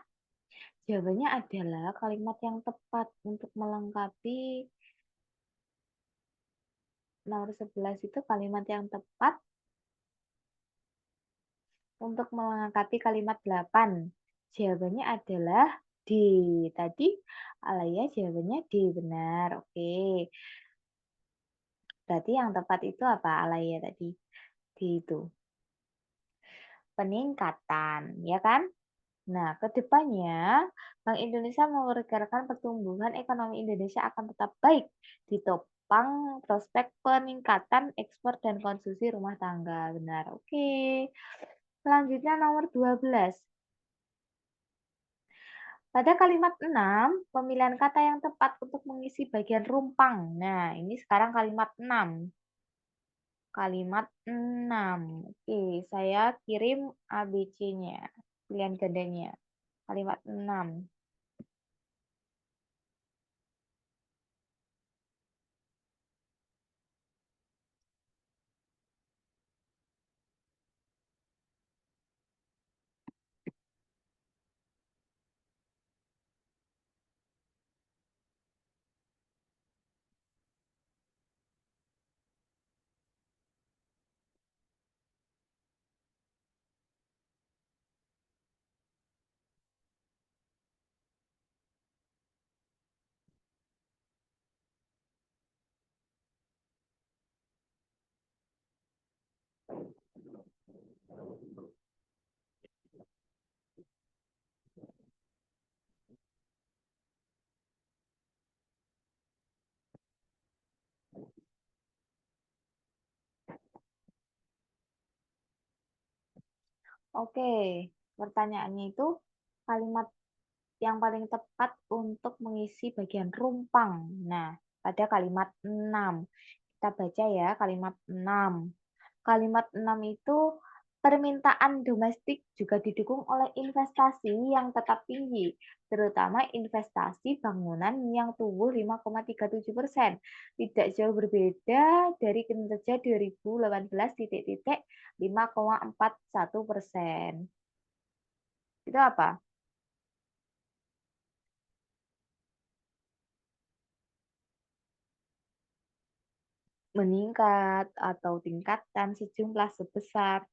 Jawabannya adalah kalimat yang tepat untuk melengkapi nomor 11 itu kalimat yang tepat untuk melengkapi kalimat 8. Jawabannya adalah D. Tadi Alaya jawabannya D, benar. Oke. Berarti yang tepat itu apa Alaya tadi? D itu. Peningkatan, ya kan? Nah, kedepannya Bank Indonesia memperkirakan pertumbuhan ekonomi Indonesia akan tetap baik ditopang prospek peningkatan ekspor dan konsumsi rumah tangga. Benar. Oke. Selanjutnya nomor 12. Pada kalimat 6, pemilihan kata yang tepat untuk mengisi bagian rumpang. Nah, ini sekarang kalimat 6. Kalimat 6. Oke, saya kirim ABC-nya. Pilihan gandanya. Kalimat 6. Oke, pertanyaannya itu kalimat yang paling tepat untuk mengisi bagian rumpang. Nah, pada kalimat 6. Kita baca ya kalimat 6. Kalimat 6 itu permintaan domestik juga didukung oleh investasi yang tetap tinggi, terutama investasi bangunan yang tumbuh 5,37%. Tidak jauh berbeda dari kinerja 2018 titik-titik 5,41%. Itu apa? Meningkat atau tingkatan sejumlah sebesar.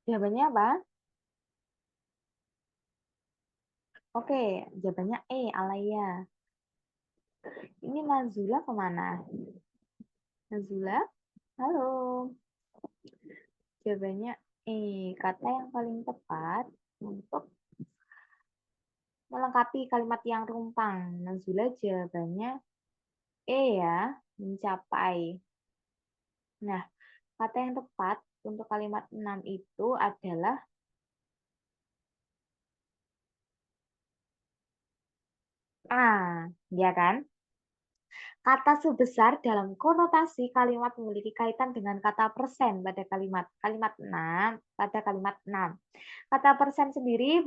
Jawabannya apa? Oke, jawabannya E, Alaya. Ini Nazula kemana? Nazula? Halo. Jawabannya E, kata yang paling tepat untuk melengkapi kalimat yang rumpang. Nazula jawabannya E ya, mencapai. Nah, kata yang tepat untuk kalimat 6 itu adalah Ya kan? Kata sebesar dalam konotasi kalimat memiliki kaitan dengan kata persen pada kalimat 6 pada kalimat 6. Kata persen sendiri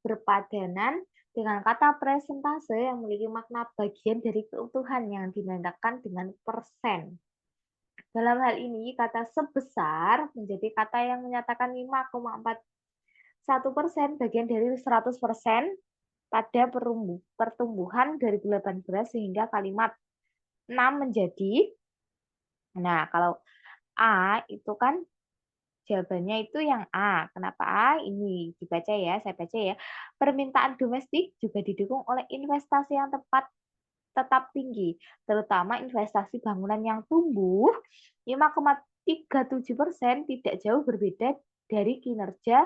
berpadanan dengan kata presentase yang memiliki makna bagian dari keutuhan yang dinandakan dengan persen. Dalam hal ini, kata sebesar menjadi kata yang menyatakan 5,41% bagian dari 100% pada pertumbuhan 2018 sehingga kalimat 6 menjadi, nah kalau A itu kan jawabannya itu yang A. Kenapa A? Ini dibaca ya, saya baca ya. Permintaan domestik juga didukung oleh investasi yang tetap tinggi, terutama investasi bangunan yang tumbuh 5,37% tidak jauh berbeda dari kinerja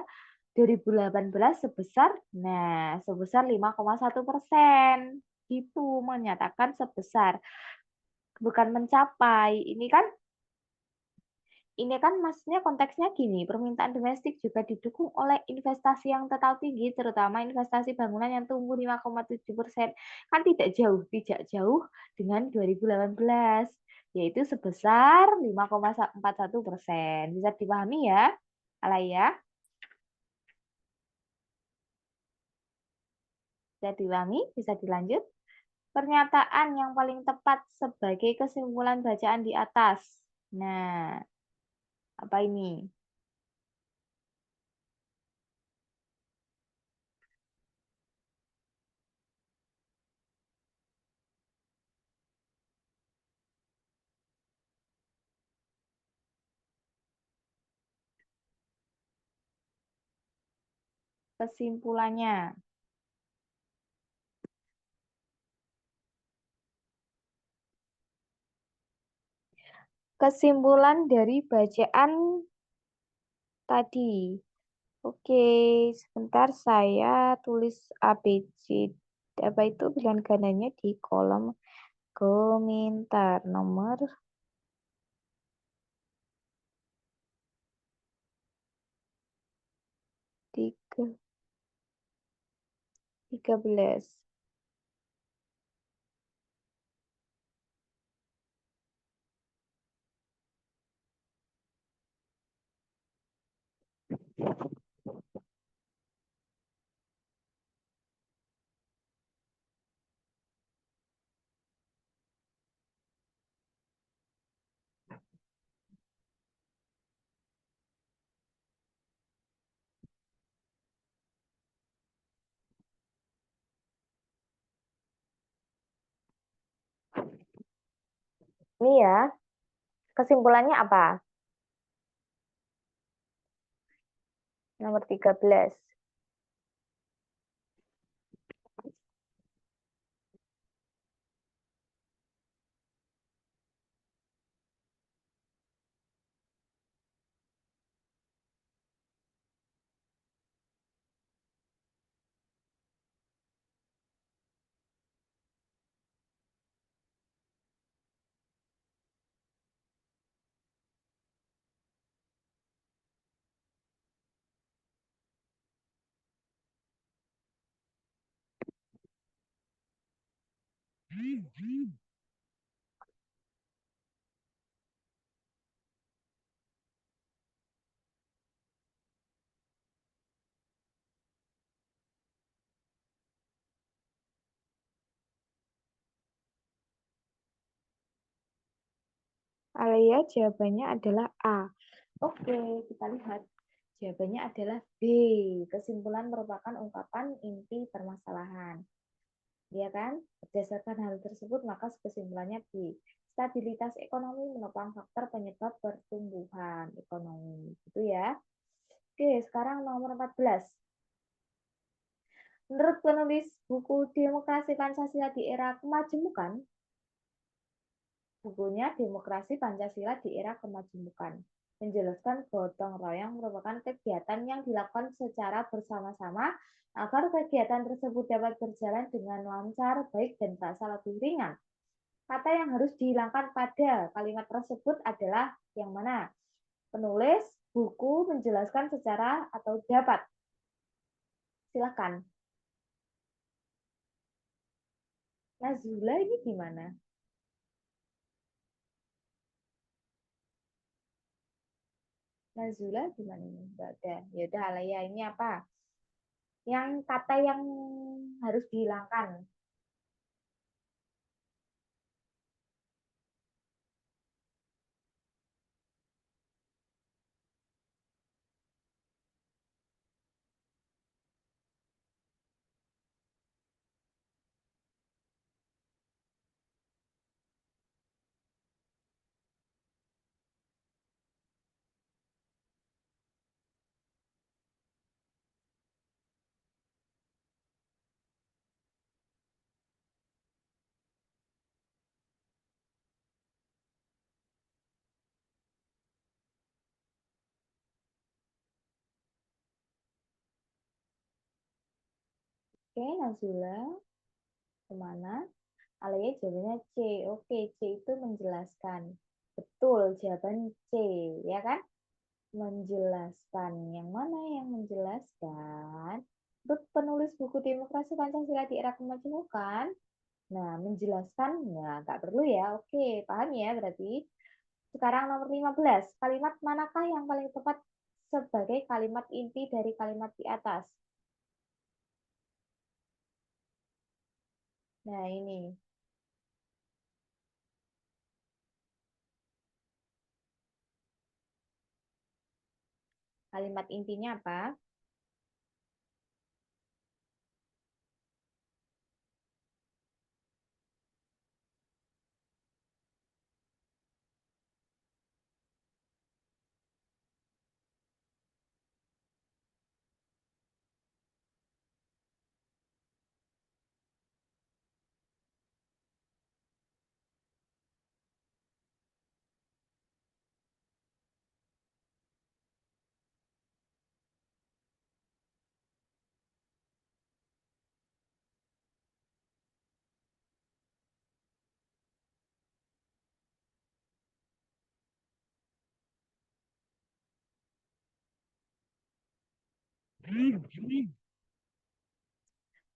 2018 sebesar 5,1%. Itu menyatakan sebesar, bukan mencapai. Ini kan maksudnya konteksnya gini, permintaan domestik juga didukung oleh investasi yang tetap tinggi, terutama investasi bangunan yang tumbuh 5,7%. Kan tidak jauh dengan 2018, yaitu sebesar 5,41%. Bisa dipahami ya, Alaya? Bisa dipahami? Bisa dilanjut? Pernyataan yang paling tepat sebagai kesimpulan bacaan di atas. Nah, apa ini? Kesimpulannya. Kesimpulan dari bacaan tadi. Oke, sebentar saya tulis ABC. Apa itu pilihan gandanya di kolom komentar nomor 13. Ini ya, kesimpulannya apa? Nomor 13. Alia jawabannya adalah A. Oke, kita lihat. Jawabannya adalah B. Kesimpulan merupakan ungkapan inti permasalahan. Ya kan? Berdasarkan hal tersebut, maka kesimpulannya B. Stabilitas ekonomi menopang faktor penyebab pertumbuhan ekonomi. Gitu ya. Oke, sekarang nomor 14. Menurut penulis buku Demokrasi Pancasila di Era Kemajemukan, bukunya Demokrasi Pancasila di Era Kemajemukan menjelaskan gotong royong merupakan kegiatan yang dilakukan secara bersama-sama agar kegiatan tersebut dapat berjalan dengan lancar, baik, dan terasa lebih ringan. Kata yang harus dihilangkan pada kalimat tersebut adalah yang mana? Penulis buku menjelaskan secara atau dapat. Silakan. Nazula ini gimana? Nazula gimana ini? Nggak ada. Ya udah Alaya ini apa? Yang kata yang harus dihilangkan. Oke, Nazula kemana? Alaya jawabannya C. Oke, C itu menjelaskan. Betul, jawaban C, ya kan? Menjelaskan. Yang mana yang menjelaskan? Untuk penulis buku Demokrasi Pancasila di Era Kemajemukan. Nah, menjelaskan, nah nggak perlu ya. Oke, paham ya berarti. Sekarang nomor 15. Kalimat manakah yang paling tepat sebagai kalimat inti dari kalimat di atas? Nah, ini. Kalimat intinya apa?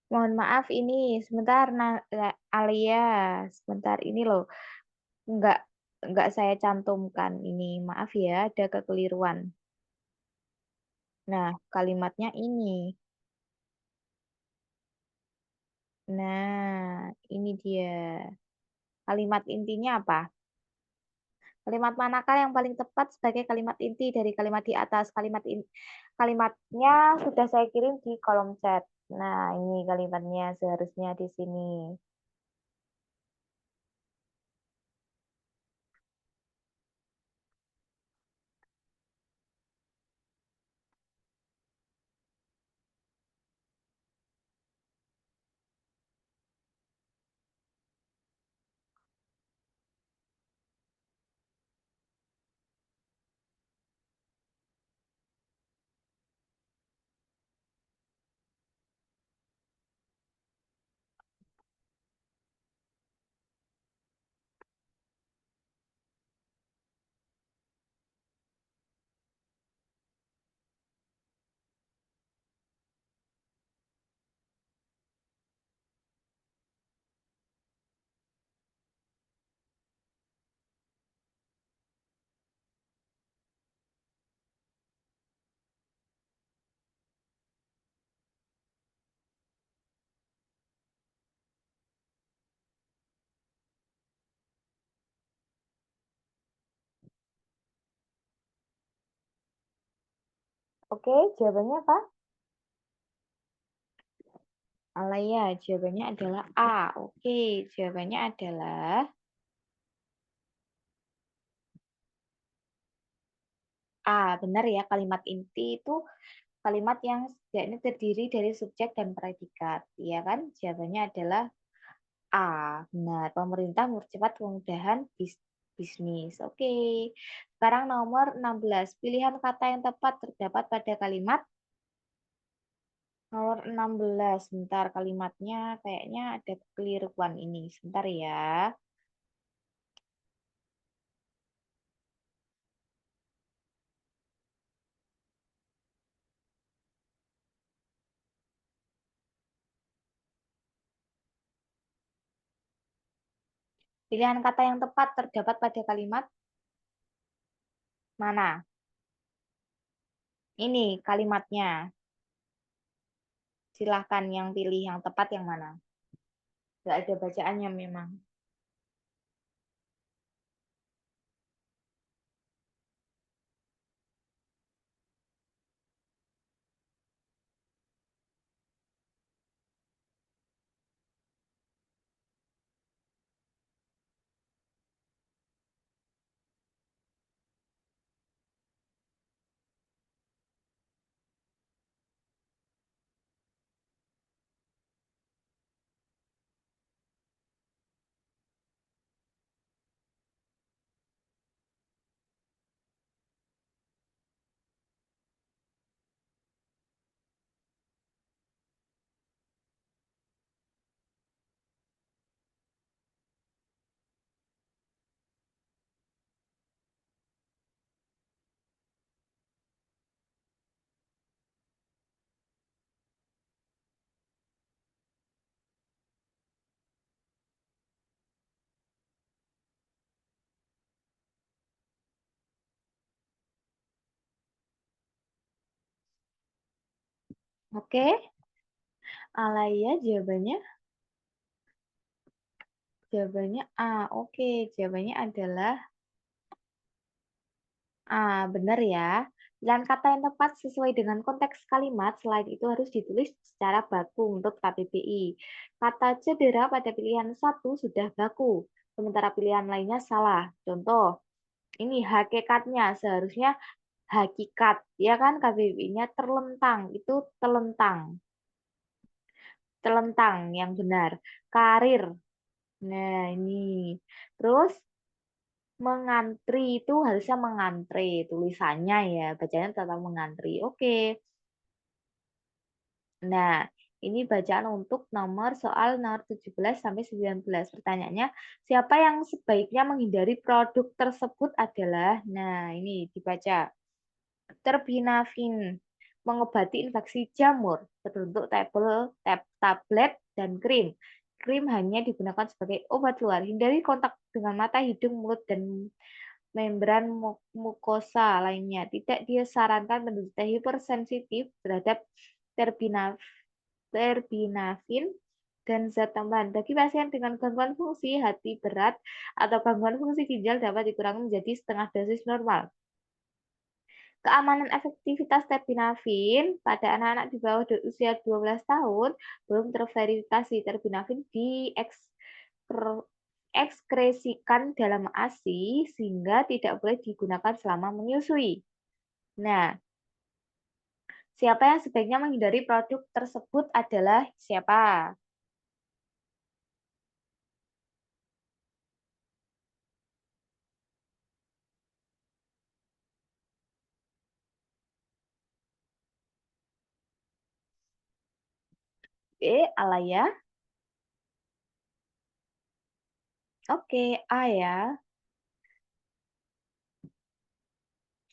Mohon maaf ini sebentar Alia, sebentar ini loh. Enggak enggak saya cantumkan ini. Maaf ya, ada kekeliruan. Nah, kalimatnya ini. Nah, ini dia. Kalimat intinya apa? Kalimat manakah yang paling tepat sebagai kalimat inti dari kalimat di atas? Kalimatnya sudah saya kirim di kolom chat. Nah, ini kalimatnya seharusnya di sini. Oke, jawabannya apa? Alaya, jawabannya adalah A. Oke, jawabannya adalah A. Benar ya, kalimat inti itu kalimat yang setidaknya terdiri dari subjek dan predikat. Ya kan? Jawabannya adalah A. Benar, pemerintah mempercepat kemudahan bisnis. Oke. Sekarang nomor 16. Pilihan kata yang tepat terdapat pada kalimat nomor 16. Sebentar, kalimatnya kayaknya ada kekeliruan ini. Sebentar ya. Pilihan kata yang tepat terdapat pada kalimat mana? Ini kalimatnya. Silahkan yang pilih yang tepat yang mana. Gak ada bacaannya memang. Oke, Alaya jawabannya A. Oke, jawabannya adalah benar ya. Pilihan kata yang tepat sesuai dengan konteks kalimat selain itu harus ditulis secara baku menurut KBBI. Kata cedera pada pilihan satu sudah baku, sementara pilihan lainnya salah. Contoh, ini hakikatnya seharusnya hakikat, ya kan KBBI-nya terlentang, itu telentang. Telentang yang benar. Karir. Nah, ini. Terus mengantri itu harusnya mengantre tulisannya ya, bacanya tetap mengantri. Oke. Nah, ini bacaan untuk soal nomor 17 sampai 19. Pertanyaannya, siapa yang sebaiknya menghindari produk tersebut adalah, nah ini dibaca. Terbinafin mengobati infeksi jamur berbentuk tablet dan krim. Krim hanya digunakan sebagai obat luar. Hindari kontak dengan mata, hidung, mulut, dan membran mukosa lainnya. Tidak disarankan menderita hipersensitif terhadap terbinaf terbinafin dan zat tambahan. Bagi pasien dengan gangguan fungsi hati berat atau gangguan fungsi ginjal dapat dikurangi menjadi setengah dosis normal. Keamanan efektivitas terbinafin pada anak-anak di bawah usia 12 tahun belum terverifikasi. Terbinafin diekskresikan dalam ASI sehingga tidak boleh digunakan selama menyusui. Nah, siapa yang sebaiknya menghindari produk tersebut adalah siapa? Alaya. Oke, A ya.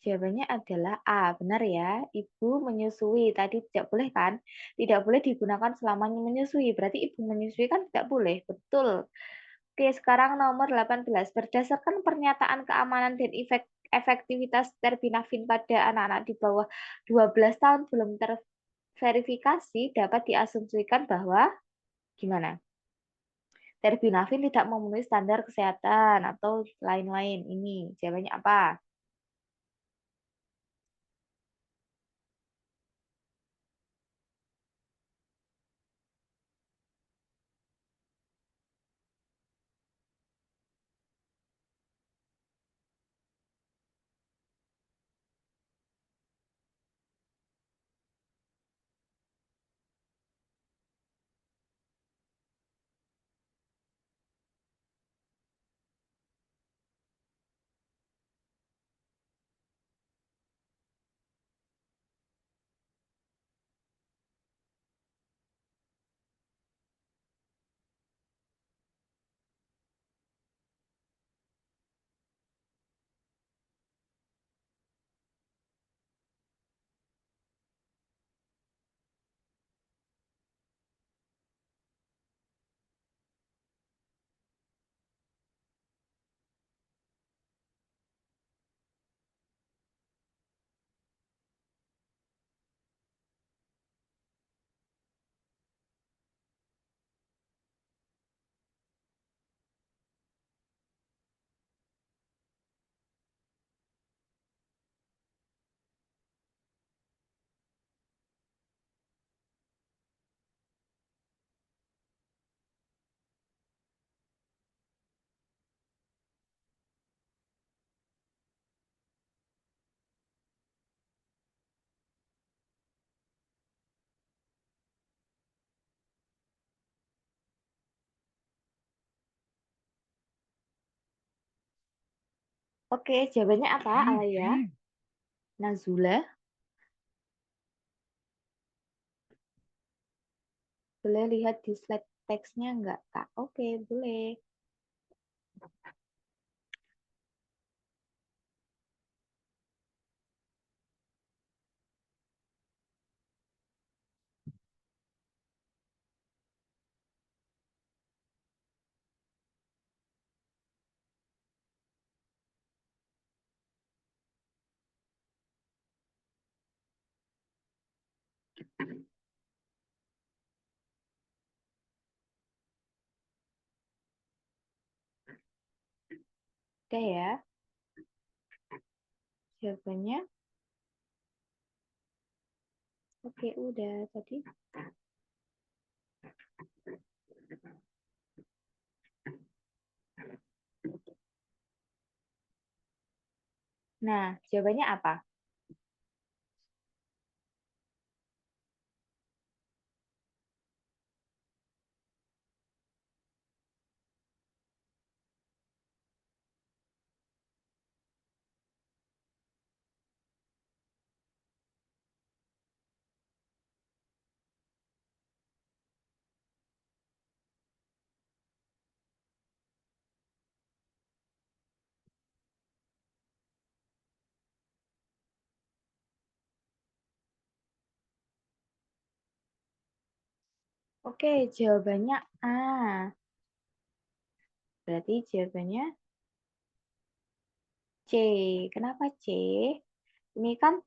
Jawabannya adalah A, benar ya. Ibu menyusui, tadi tidak boleh kan? Tidak boleh digunakan selama menyusui, berarti ibu menyusui kan tidak boleh, betul. Oke, sekarang nomor 18. Berdasarkan pernyataan keamanan dan efektivitas terbinafin pada anak-anak di bawah 12 tahun belum terverifikasi, dapat diasumsikan bahwa gimana? Terbinafin tidak memenuhi standar kesehatan atau lain-lain. Ini jawabannya apa? Oke, jawabannya apa, Alaya? Nazula? Boleh lihat di slide teksnya nggak, Kak? Oke, boleh. Oke ya, jawabannya. Oke, udah tadi. Nah, jawabannya apa? Oke, jawabannya A. Berarti jawabannya C. Kenapa C? Ini kan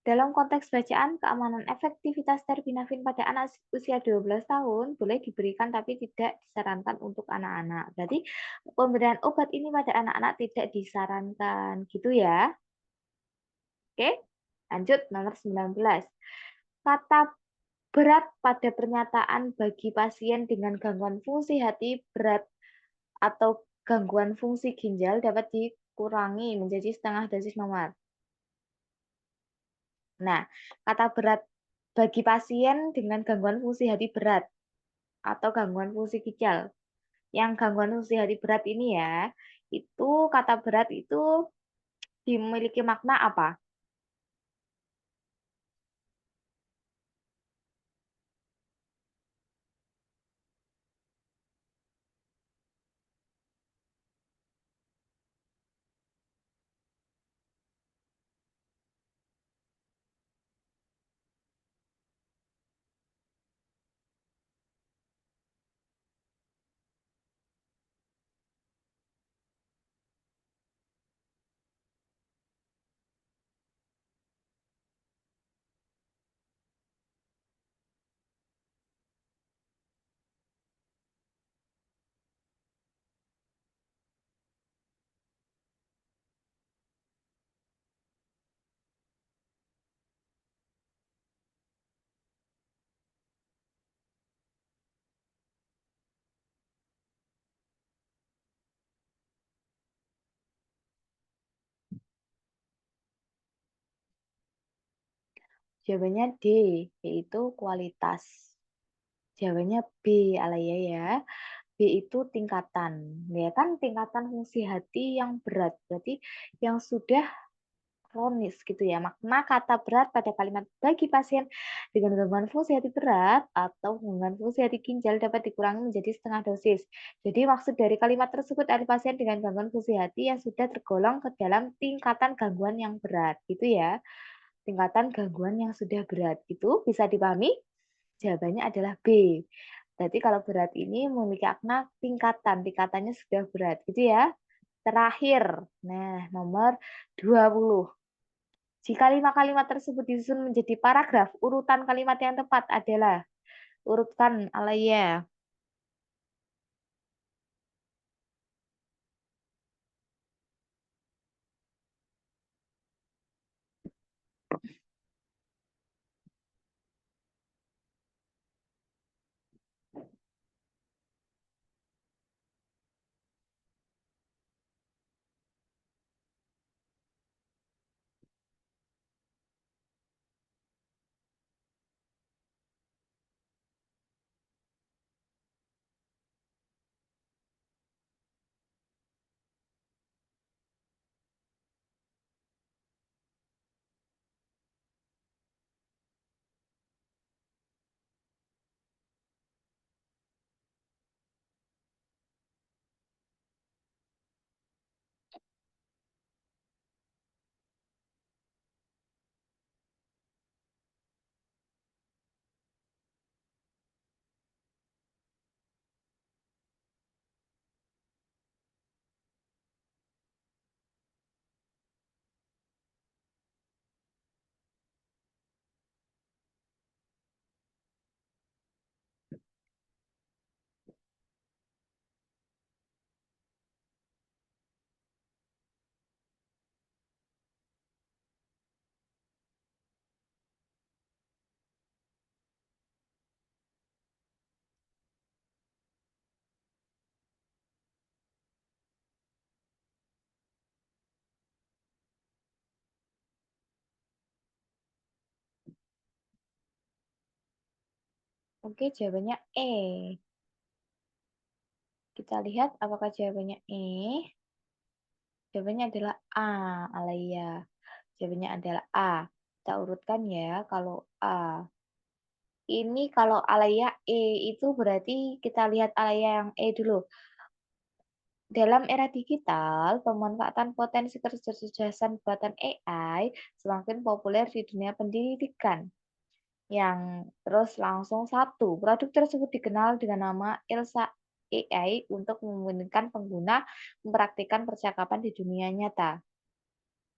dalam konteks bacaan, keamanan efektivitas terbinafin pada anak usia 12 tahun boleh diberikan tapi tidak disarankan untuk anak-anak. Berarti pemberian obat ini pada anak-anak tidak disarankan. Gitu ya. Oke, lanjut nomor 19. Kata berat pada pernyataan bagi pasien dengan gangguan fungsi hati berat atau gangguan fungsi ginjal dapat dikurangi menjadi setengah dosis nomor. Nah, kata berat bagi pasien dengan gangguan fungsi hati berat atau gangguan fungsi ginjal. Yang gangguan fungsi hati berat ini ya, itu kata berat itu dimiliki makna apa? Jawabannya D, yaitu kualitas. Jawabannya B, Alaya ya. B itu tingkatan. Ya kan tingkatan fungsi hati yang berat. Berarti yang sudah kronis gitu ya. Makna kata berat pada kalimat bagi pasien dengan gangguan fungsi hati berat atau gangguan fungsi hati ginjal dapat dikurangi menjadi setengah dosis. Jadi maksud dari kalimat tersebut adalah pasien dengan gangguan fungsi hati yang sudah tergolong ke dalam tingkatan gangguan yang berat gitu ya. Tingkatan gangguan yang sudah berat itu bisa dipahami? Jawabannya adalah B. Berarti kalau berat ini memiliki makna tingkatan, tingkatannya sudah berat gitu ya. Terakhir, nah nomor 20. Jika lima kalimat tersebut disusun menjadi paragraf, urutan kalimat yang tepat adalah urutkan Alaya. Oke, jawabannya E. Kita lihat apakah jawabannya E. Jawabannya adalah A, Alaya. Jawabannya adalah A. Kita urutkan ya kalau A. Ini kalau Alaya E itu berarti kita lihat Alaya yang E dulu. Dalam era digital, pemanfaatan potensi kecerdasan buatan AI semakin populer di dunia pendidikan. Yang terus langsung satu, produk tersebut dikenal dengan nama Elsa AI untuk memungkinkan pengguna mempraktikkan percakapan di dunia nyata.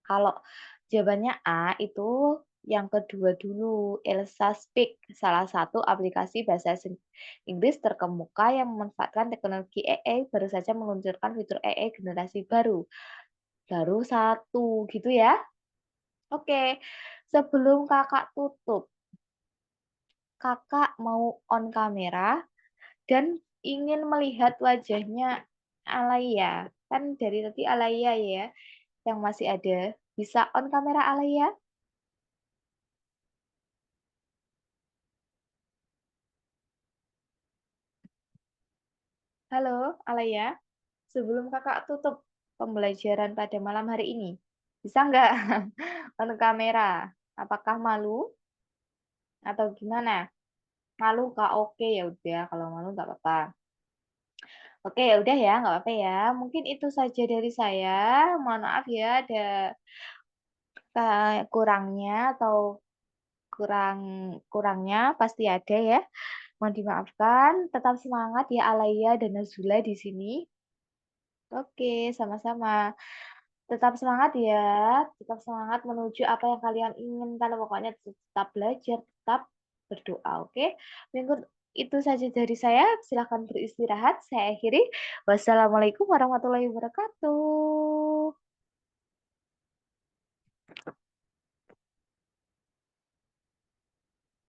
Kalau jawabannya A itu yang kedua dulu, Elsa Speak, salah satu aplikasi bahasa Inggris terkemuka yang memanfaatkan teknologi AI baru saja meluncurkan fitur AI generasi baru. Baru satu, gitu ya. Oke, sebelum kakak tutup, kakak mau on kamera dan ingin melihat wajahnya Alaya. Kan dari tadi Alaya ya yang masih ada. Bisa on kamera Alaya? Halo, Alaya. Sebelum kakak tutup pembelajaran pada malam hari ini, bisa nggak on kamera? Apakah malu atau gimana? Malu kak? Oke ya udah. Kalau malu nggak apa-apa. Oke ya udah ya, nggak apa-apa ya. Mungkin itu saja dari saya. Mohon maaf ya ada kurangnya atau kurang kurangnya pasti ada ya. Mohon dimaafkan. Tetap semangat ya Alaya dan Nazula di sini. Oke, sama-sama. Tetap semangat ya, tetap semangat menuju apa yang kalian inginkan. Pokoknya tetap belajar, tetap berdoa, oke? Minggu itu saja dari saya. Silahkan beristirahat. Saya akhiri. Wassalamualaikum warahmatullahi wabarakatuh.